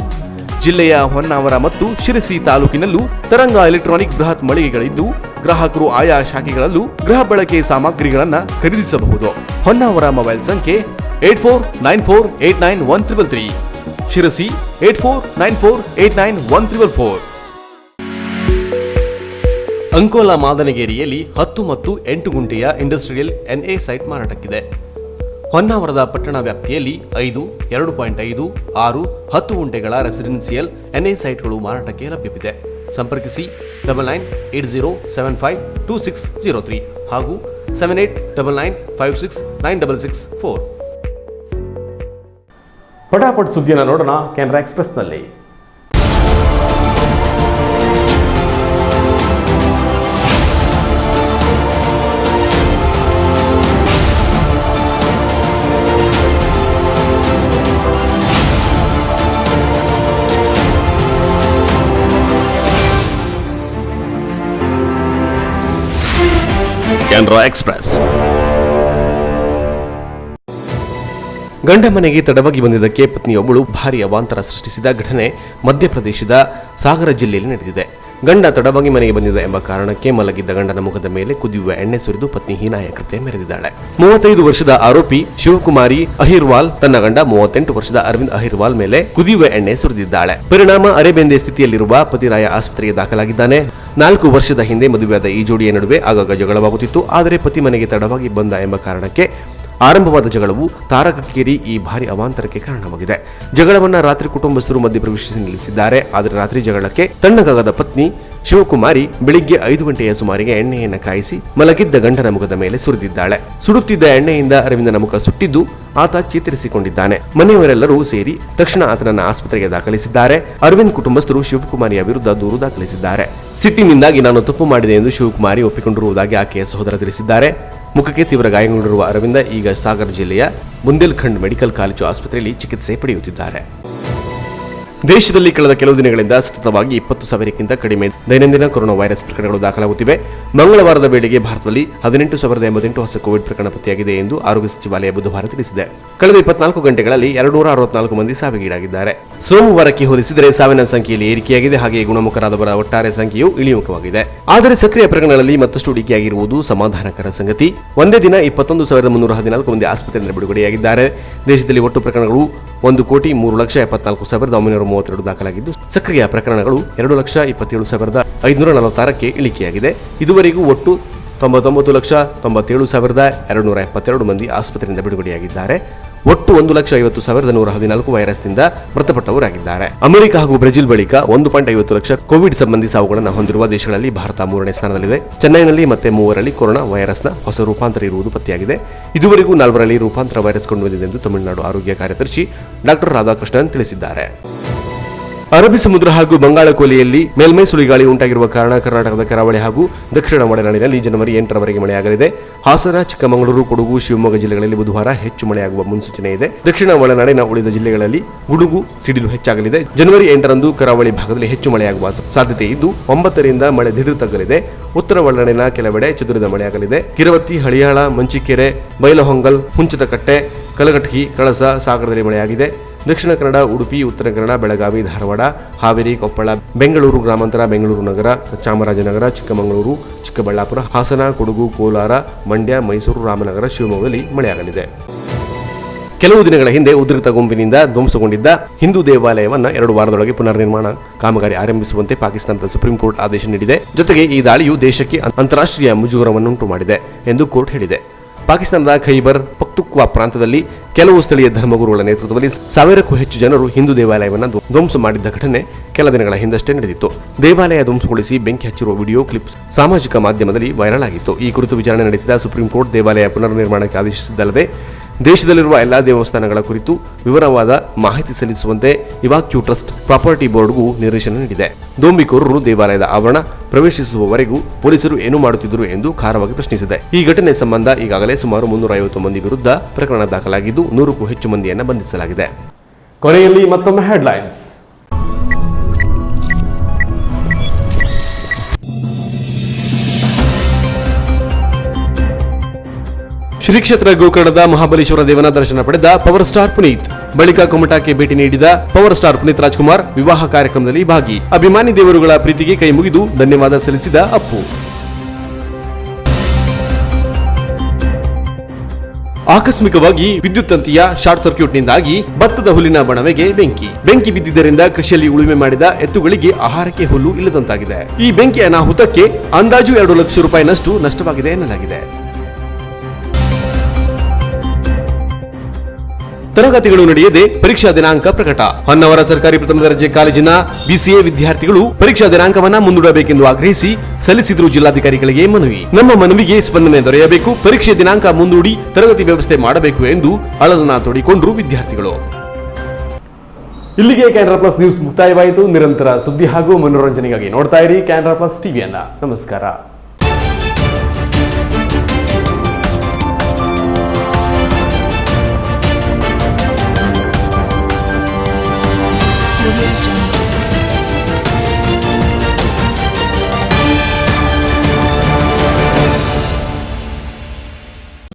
Speaker 1: ಜಿಲ್ಲೆಯ ಹೊನ್ನಾವರ ಮತ್ತು ಶಿರಸಿ ತಾಲೂಕಿನಲ್ಲೂ ತರಂಗ ಎಲೆಕ್ಟ್ರಾನಿಕ್ ಬೃಹತ್ ಮಳಿಗೆಗಳಿದ್ದು ಗ್ರಾಹಕರು ಆಯಾ ಶಾಖೆಗಳಲ್ಲೂ ಗೃಹ ಬಳಕೆ ಸಾಮಗ್ರಿಗಳನ್ನು ಖರೀದಿಸಬಹುದು. ಹೊನ್ನಾವರ ಮೊಬೈಲ್ ಸಂಖ್ಯೆ 8494891333, ಶಿರಸಿ 8494891344. ಅಂಕೋಲಾ ಮಾದನಗೇರಿಯಲ್ಲಿ 10 ಮತ್ತು 8 ಗುಂಟೆಯ ಇಂಡಸ್ಟ್ರಿಯಲ್ NA ಸೈಟ್ ಮಾರಾಟಕ್ಕಿದೆ. ಹೊನ್ನಾವರದ ಪಟ್ಟಣ ವ್ಯಾಪ್ತಿಯಲ್ಲಿ 5, 2.5, 6, 10 ಗುಂಟೆಗಳ ರೆಸಿಡೆನ್ಸಿಯಲ್ NA ಸೈಟ್ಗಳು ಮಾರಾಟಕ್ಕೆ ಲಭ್ಯವಿದೆ. ಸಂಪರ್ಕಿಸಿ 9980752603 ಹಾಗೂ 7899569664.
Speaker 6: ಪಟಾಪಟ್ ಸುದ್ದಿಯನ್ನು ನೋಡೋಣ ಕೆನರಾ ಎಕ್ಸ್ಪ್ರೆಸ್ನಲ್ಲಿ.
Speaker 1: ಕೆನರಾ ಎಕ್ಸ್ಪ್ರೆಸ್. ಗಂಡ ಮನೆಗೆ ತಡವಾಗಿ ಬಂದಿದ್ದಕ್ಕೆ ಪತ್ನಿಯೊಬ್ಬಳು ಭಾರೀ ಅವಾಂತರ ಸೃಷ್ಟಿಸಿದ ಘಟನೆ ಮಧ್ಯಪ್ರದೇಶದ ಸಾಗರ ಜಿಲ್ಲೆಯಲ್ಲಿ ನಡೆದಿದೆ. ಗಂಡ ತಡವಾಗಿ ಮನೆಗೆ ಬಂದಿದ್ದ ಎಂಬ ಕಾರಣಕ್ಕೆ ಮಲಗಿದ್ದ ಗಂಡನ ಮುಖದ ಮೇಲೆ ಕುದಿಯುವ ಎಣ್ಣೆ ಸುರಿದು ಪತ್ನಿ ಹೀನಾಯ ಕೃತ್ಯ ಮೆರೆದಿದ್ದಾಳೆ. 35 ವರ್ಷದ ಆರೋಪಿ ಶಿವಕುಮಾರಿ ಅಹಿರ್ವಾಲ್ ತನ್ನ ಗಂಡ 38 ವರ್ಷದ ಅರವಿಂದ್ ಅಹಿರ್ವಾಲ್ ಮೇಲೆ ಕುದಿಯುವ ಎಣ್ಣೆ ಸುರಿದಿದ್ದಾಳೆ. ಪರಿಣಾಮ ಅರೆಬೆಂದೆ ಸ್ಥಿತಿಯಲ್ಲಿರುವ ಪತಿರಾಯ ಆಸ್ಪತ್ರೆಗೆ ದಾಖಲಾಗಿದ್ದಾನೆ. 4 ವರ್ಷದ ಹಿಂದೆ ಮದುವೆಯಾದ ಈ ಜೋಡಿಯ ನಡುವೆ ಆಗಾಗ ಜಗಳವಾಗುತ್ತಿತ್ತು. ಆದರೆ ಪತಿ ಮನೆಗೆ ತಡವಾಗಿ ಬಂದ ಎಂಬ ಕಾರಣಕ್ಕೆ ಆರಂಭವಾದ ಜಗಳವು ತಾರಕಕ್ಕೇರಿ ಈ ಭಾರಿ ಅವಾಂತರಕ್ಕೆ ಕಾರಣವಾಗಿದೆ. ಜಗಳವನ್ನ ರಾತ್ರಿ ಕುಟುಂಬಸ್ಥರು ಮಧ್ಯಪ್ರವೇಶಿಸಿ ನಿಲ್ಲಿಸಿದ್ದಾರೆ. ಆದರೆ ರಾತ್ರಿ ಜಗಳಕ್ಕೆ ತಣ್ಣಗಾಗದ ಪತ್ನಿ ಶಿವಕುಮಾರಿ ಬೆಳಿಗ್ಗೆ 5 ಗಂಟೆಯ ಸುಮಾರಿಗೆ ಎಣ್ಣೆಯನ್ನು ಕಾಯಿಸಿ ಮಲಗಿದ್ದ ಗಂಡನ ಮುಖದ ಮೇಲೆ ಸುರಿದಿದ್ದಾಳೆ. ಸುಡುತ್ತಿದ್ದ ಎಣ್ಣೆಯಿಂದ ಅರವಿಂದನ ಮುಖ ಸುಟ್ಟಿದ್ದು ಆತ ಚೇತರಿಸಿಕೊಂಡಿದ್ದಾನೆ. ಮನೆಯವರೆಲ್ಲರೂ ಸೇರಿ ತಕ್ಷಣ ಆತನನ್ನು ಆಸ್ಪತ್ರೆಗೆ ದಾಖಲಿಸಿದ್ದಾರೆ. ಅರವಿಂದ್ ಕುಟುಂಬಸ್ಥರು ಶಿವಕುಮಾರಿಯ ವಿರುದ್ಧ ದೂರು ದಾಖಲಿಸಿದ್ದಾರೆ. ಸಿಟ್ಟಿನಿಂದಾಗಿ ನಾನು ತಪ್ಪು ಮಾಡಿದೆ ಎಂದು ಶಿವಕುಮಾರಿ ಒಪ್ಪಿಕೊಂಡಿರುವುದಾಗಿ ಆಕೆಯ ಸಹೋದರ ತಿಳಿಸಿದ್ದಾರೆ. ಮುಖಕ್ಕೆ ತೀವ್ರ ಗಾಯಗೊಂಡಿರುವ ಅರವಿಂದ ಈಗ ಸಾಗರ್ ಜಿಲ್ಲೆಯ ಬುಂದೇಲ್ಖಂಡ್ ಮೆಡಿಕಲ್ ಕಾಲೇಜು ಆಸ್ಪತ್ರೆಯಲ್ಲಿ ಚಿಕಿತ್ಸೆ ಪಡೆಯುತ್ತಿದ್ದಾರೆ. ದೇಶದಲ್ಲಿ ಕಳೆದ ಕೆಲವು ದಿನಗಳಿಂದ ಸತತವಾಗಿ 20,000ಕ್ಕಿಂತ ಕಡಿಮೆ ದೈನಂದಿನ ಕೊರೋನಾ ವೈರಸ್ ಪ್ರಕರಣಗಳು ದಾಖಲಾಗುತ್ತಿವೆ. ಮಂಗಳವಾರದ ವೇಳೆಗೆ ಭಾರತದಲ್ಲಿ 18,088 ಹೊಸ ಕೋವಿಡ್ ಪ್ರಕರಣ ಪತ್ತೆಯಾಗಿದೆ ಎಂದು ಆರೋಗ್ಯ ಸಚಿವಾಲಯ ಬುಧವಾರ ತಿಳಿಸಿದೆ. ಕಳೆದ 24 ಗಂಟೆಗಳಲ್ಲಿ 264 ಮಂದಿ ಸಾವಿಗೀಡಾಗಿದ್ದಾರೆ. ಸೋಮವಾರಕ್ಕೆ ಹೋಲಿಸಿದರೆ ಸಾವಿನ ಸಂಖ್ಯೆಯಲ್ಲಿ ಏರಿಕೆಯಾಗಿದೆ. ಹಾಗೆಯೇ ಗುಣಮುಖರಾದವರ ಒಟ್ಟಾರೆ ಸಂಖ್ಯೆಯು ಇಳಿಮುಖವಾಗಿದೆ. ಆದರೆ ಸಕ್ರಿಯ ಪ್ರಕರಣಗಳಲ್ಲಿ ಮತ್ತಷ್ಟು ಇಳಿಕೆಯಾಗಿರುವುದು ಸಮಾಧಾನಕರ ಸಂಗತಿ. ಒಂದೇ ದಿನ 21,314 ಮಂದಿ ಆಸ್ಪತ್ರೆಯಿಂದ ಬಿಡುಗಡೆಯಾಗಿದ್ದಾರೆ. ದೇಶದಲ್ಲಿ ಒಟ್ಟು ಪ್ರಕರಣಗಳು 1,03,74,932 ದಾಖಲಾಗಿದ್ದು, ಸಕ್ರಿಯ ಪ್ರಕರಣಗಳು 2,27,546ಕ್ಕೆ ಇಳಿಕೆಯಾಗಿದೆ. ಇದುವರೆಗೂ ಒಟ್ಟು 99,97,272 ಮಂದಿ ಆಸ್ಪತ್ರೆಯಿಂದ ಬಿಡುಗಡೆಯಾಗಿದ್ದಾರೆ. ಒಟ್ಟು 1,50,114 ವೈರಸ್ನಿಂದ ಮೃತಪಟ್ಟವರಾಗಿದ್ದಾರೆ. ಅಮೆರಿಕ ಹಾಗೂ ಬ್ರೆಜಿಲ್ ಬಳಿಕ 1.50 ಲಕ್ಷ ಕೋವಿಡ್ ಸಂಬಂಧಿ ಸಾವುಗಳನ್ನು ಹೊಂದಿರುವ ದೇಶಗಳಲ್ಲಿ ಭಾರತ 3ನೇ ಸ್ಥಾನದಲ್ಲಿದೆ. ಚೆನ್ನೈನಲ್ಲಿ ಮತ್ತೆ 3ರಲ್ಲಿ ಕೊರೋನಾ ವೈರಸ್ನ ಹೊಸ ರೂಪಾಂತರ ಇರುವುದು ಪತ್ತೆಯಾಗಿದೆ. ಇದುವರೆಗೂ 4ರಲ್ಲಿ ರೂಪಾಂತರ ವೈರಸ್ ಕಂಡುಬಂದಿದೆ ಎಂದು ತಮಿಳುನಾಡು ಆರೋಗ್ಯ ಕಾರ್ಯದರ್ಶಿ ಡಾ ರಾಧಾಕೃಷ್ಣನ್ ತಿಳಿಸಿದ್ದಾರೆ. ಅರಬ್ಬಿ ಸಮುದ್ರ ಹಾಗೂ ಬಂಗಾಳ ಕೊಲ್ಲಿಯಲ್ಲಿ ಮೇಲ್ಮೈ ಸುಳಿಗಾಳಿ ಉಂಟಾಗಿರುವ ಕಾರಣ ಕರ್ನಾಟಕದ ಕರಾವಳಿ ಹಾಗೂ ದಕ್ಷಿಣ ಒಳನಾಡಿನಲ್ಲಿ ಜನವರಿ 8ರವರೆಗೆ ಮಳೆಯಾಗಲಿದೆ. ಹಾಸನ, ಚಿಕ್ಕಮಗಳೂರು, ಕೊಡಗು, ಶಿವಮೊಗ್ಗ ಜಿಲ್ಲೆಗಳಲ್ಲಿ ಬುಧವಾರ ಹೆಚ್ಚು ಮಳೆಯಾಗುವ ಮುನ್ಸೂಚನೆ ಇದೆ. ದಕ್ಷಿಣ ಒಳನಾಡಿನ ಉಳಿದ ಜಿಲ್ಲೆಗಳಲ್ಲಿ ಗುಡುಗು ಸಿಡಿಲು ಹೆಚ್ಚಾಗಲಿದೆ. ಜನವರಿ 8ರಂದು ಕರಾವಳಿ ಭಾಗದಲ್ಲಿ ಹೆಚ್ಚು ಮಳೆಯಾಗುವ ಸಾಧ್ಯತೆ ಇದ್ದು 9ರಿಂದ ಮಳೆ ದಿಢೀರ್ ತಗ್ಗಲಿದೆ. ಉತ್ತರ ಒಳನಾಡಿನ ಕೆಲವೆಡೆ ಚದುರಿದ ಮಳೆಯಾಗಲಿದೆ. ಕಿರವತ್ತಿ, ಹಳಿಯಾಳ, ಮಂಚಿಕೆರೆ, ಬೈಲಹೊಂಗಲ್, ಹುಂಚದಕಟ್ಟೆ, ಕಲಘಟಕಿ, ಕಳಸ, ಸಾಗರದಲ್ಲಿ ಮಳೆಯಾಗಿದೆ. ದಕ್ಷಿಣ ಕನ್ನಡ, ಉಡುಪಿ, ಉತ್ತರ ಕನ್ನಡ, ಬೆಳಗಾವಿ, ಧಾರವಾಡ, ಹಾವೇರಿ, ಕೊಪ್ಪಳ, ಬೆಂಗಳೂರು ಗ್ರಾಮಾಂತರ, ಬೆಂಗಳೂರು ನಗರ, ಚಾಮರಾಜನಗರ, ಚಿಕ್ಕಮಗಳೂರು, ಚಿಕ್ಕಬಳ್ಳಾಪುರ, ಹಾಸನ, ಕೊಡಗು, ಕೋಲಾರ, ಮಂಡ್ಯ, ಮೈಸೂರು, ರಾಮನಗರ, ಶಿವಮೊಗ್ಗದಲ್ಲಿ ಮಳೆಯಾಗಲಿದೆ. ಕೆಲವು ದಿನಗಳ ಹಿಂದೆ ಉದ್ರಿಕ್ತ ಗುಂಪಿನಿಂದ ಧ್ವಂಸಗೊಂಡಿದ್ದ ಹಿಂದೂ ದೇವಾಲಯವನ್ನ 2 ವಾರದೊಳಗೆ ಪುನರ್ ನಿರ್ಮಾಣ ಕಾಮಗಾರಿ ಆರಂಭಿಸುವಂತೆ ಪಾಕಿಸ್ತಾನದ ಸುಪ್ರೀಂ ಕೋರ್ಟ್ ಆದೇಶ ನೀಡಿದೆ. ಜೊತೆಗೆ ಈ ದಾಳಿಯು ದೇಶಕ್ಕೆ ಅಂತಾರಾಷ್ಟ್ರೀಯ ಮುಜುಗರವನ್ನುಂಟು ಮಾಡಿದೆ ಎಂದು ಕೋರ್ಟ್ ಹೇಳಿದೆ. ಪಾಕಿಸ್ತಾನದ ಖೈಬರ್ ಪಖ್ತೂನ್ಖ್ವಾ ಪ್ರಾಂತದಲ್ಲಿ ಕೆಲವು ಸ್ಥಳೀಯ ಧರ್ಮಗುರುಗಳ ನೇತೃತ್ವದಲ್ಲಿ 1000ಕ್ಕೂ ಹೆಚ್ಚು ಜನರು ಹಿಂದೂ ದೇವಾಲಯವನ್ನು ಧ್ವಂಸ ಮಾಡಿದ್ದ ಘಟನೆ ಕೆಲ ದಿನಗಳ ಹಿಂದಷ್ಟೇ ನಡೆದಿತ್ತು. ದೇವಾಲಯ ಧ್ವಂಸಗೊಳಿಸಿ ಬೆಂಕಿ ಹಚ್ಚಿರುವ ವಿಡಿಯೋ ಕ್ಲಿಪ್ ಸಾಮಾಜಿಕ ಮಾಧ್ಯಮದಲ್ಲಿ ವೈರಲ್ ಆಗಿತ್ತು. ಈ ಕುರಿತು ವಿಚಾರಣೆ ನಡೆಸಿದ ಸುಪ್ರೀಂ ಕೋರ್ಟ್ ದೇವಾಲಯ ಪುನರ್ ನಿರ್ಮಾಣಕ್ಕೆ ಆದೇಶಿಸಿದ್ದಲ್ಲದೆ ದೇಶದಲ್ಲಿರುವ ಎಲ್ಲಾ ದೇವಸ್ಥಾನಗಳ ಕುರಿತು ವಿವರವಾದ ಮಾಹಿತಿ ಸಲ್ಲಿಸುವಂತೆ ಇವಾಕ್ಯೂ ಟ್ರಸ್ಟ್ ಪ್ರಾಪರ್ಟಿ ಬೋರ್ಡ್ಗೂ ನಿರ್ದೇಶನ ನೀಡಿದೆ. ದೋಂಬಿಕೋರರು ದೇವಾಲಯದ ಆವರಣ ಪ್ರವೇಶಿಸುವವರೆಗೂ ಪೊಲೀಸರು ಏನು ಮಾಡುತ್ತಿದ್ದರು ಎಂದು ಖಾರವಾಗಿ ಪ್ರಶ್ನಿಸಿದೆ. ಈ ಘಟನೆ ಸಂಬಂಧ ಈಗಾಗಲೇ ಸುಮಾರು 350 ಮಂದಿ ವಿರುದ್ಧ ಪ್ರಕರಣ ದಾಖಲಾಗಿದ್ದು 100ಕ್ಕೂ ಹೆಚ್ಚು ಮಂದಿಯನ್ನು ಬಂಧಿಸಲಾಗಿದೆ.
Speaker 6: ಕೊನೆಯಲ್ಲಿ ಮತ್ತೊಮ್ಮೆ ಹೆಡ್ಲೈನ್ಸ್.
Speaker 1: ಶ್ರೀ ಕ್ಷೇತ್ರ ಗೋಕರ್ಣದ ಮಹಾಬಲೇಶ್ವರ ದೇವನ ದರ್ಶನ ಪಡೆದ ಪವರ್ ಸ್ಟಾರ್ ಪುನೀತ್. ಬಳಿಕ ಕುಮಟಾಕ್ಕೆ ಭೇಟಿ ನೀಡಿದ ಪವರ್ ಸ್ಟಾರ್ ಪುನೀತ್ ರಾಜ್ಕುಮಾರ್ ವಿವಾಹ ಕಾರ್ಯಕ್ರಮದಲ್ಲಿ ಭಾಗಿ. ಅಭಿಮಾನಿ ದೇವರುಗಳ ಪ್ರೀತಿಗೆ ಕೈ ಮುಗಿದು ಧನ್ಯವಾದ ಸಲ್ಲಿಸಿದ ಅಪ್ಪು. ಆಕಸ್ಮಿಕವಾಗಿ ವಿದ್ಯುತ್ ತಂತಿಯ ಶಾರ್ಟ್ ಸರ್ಕ್ಯೂಟ್ನಿಂದಾಗಿ ಭತ್ತದ ಹುಲ್ಲಿನ ಬಣವೆಗೆ ಬೆಂಕಿ ಬಿದ್ದಿದ್ದರಿಂದ ಕೃಷಿಯಲ್ಲಿ ಉಳುಮೆ ಮಾಡಿದ ಎತ್ತುಗಳಿಗೆ ಆಹಾರಕ್ಕೆ ಹುಲ್ಲು ಇಲ್ಲದಂತಾಗಿದೆ. ಈ ಬೆಂಕಿ ಅನಾಹುತಕ್ಕೆ ಅಂದಾಜು 2 ಲಕ್ಷ ರೂಪಾಯಿನಷ್ಟು ನಷ್ಟವಾಗಿದೆ ಎನ್ನಲಾಗಿದೆ. ತರಗತಿಗಳು ನಡೆಯದೆ ಪರೀಕ್ಷಾ ದಿನಾಂಕ ಪ್ರಕಟ. ಹೊನ್ನಾವರ ಸರ್ಕಾರಿ ಪ್ರಥಮ ದರ್ಜೆ ಕಾಲೇಜಿನ BCA ವಿದ್ಯಾರ್ಥಿಗಳು ಪರೀಕ್ಷಾ ದಿನಾಂಕವನ್ನ ಮುಂದೂಡಬೇಕೆಂದು ಆಗ್ರಹಿಸಿ ಸಲ್ಲಿಸಿದ್ರು ಜಿಲ್ಲಾಧಿಕಾರಿಗಳಿಗೆ ಮನವಿ. ನಮ್ಮ ಮನವಿಗೆ ಸ್ಪಂದನೆ ದೊರೆಯಬೇಕು, ಪರೀಕ್ಷೆ ದಿನಾಂಕ ಮುಂದೂಡಿ ತರಗತಿ ವ್ಯವಸ್ಥೆ ಮಾಡಬೇಕು ಎಂದು ಅಳಲನ್ನ ತೋಡಿಕೊಂಡ್ರು ವಿದ್ಯಾರ್ಥಿಗಳು.
Speaker 6: ಇಲ್ಲಿಗೆ ಕ್ಯಾನರಾ ಪ್ಲಸ್ ನ್ಯೂಸ್ ಮುಕ್ತಾಯವಾಯಿತು. ನಿರಂತರ ಸುದ್ದಿ ಹಾಗೂ ಮನೋರಂಜನೆಗಾಗಿ ನೋಡ್ತಾ ಇರಿ ಕ್ಯಾನರಾ ಪ್ಲಸ್ ಟಿವಿಯನ್ನ. ನಮಸ್ಕಾರ.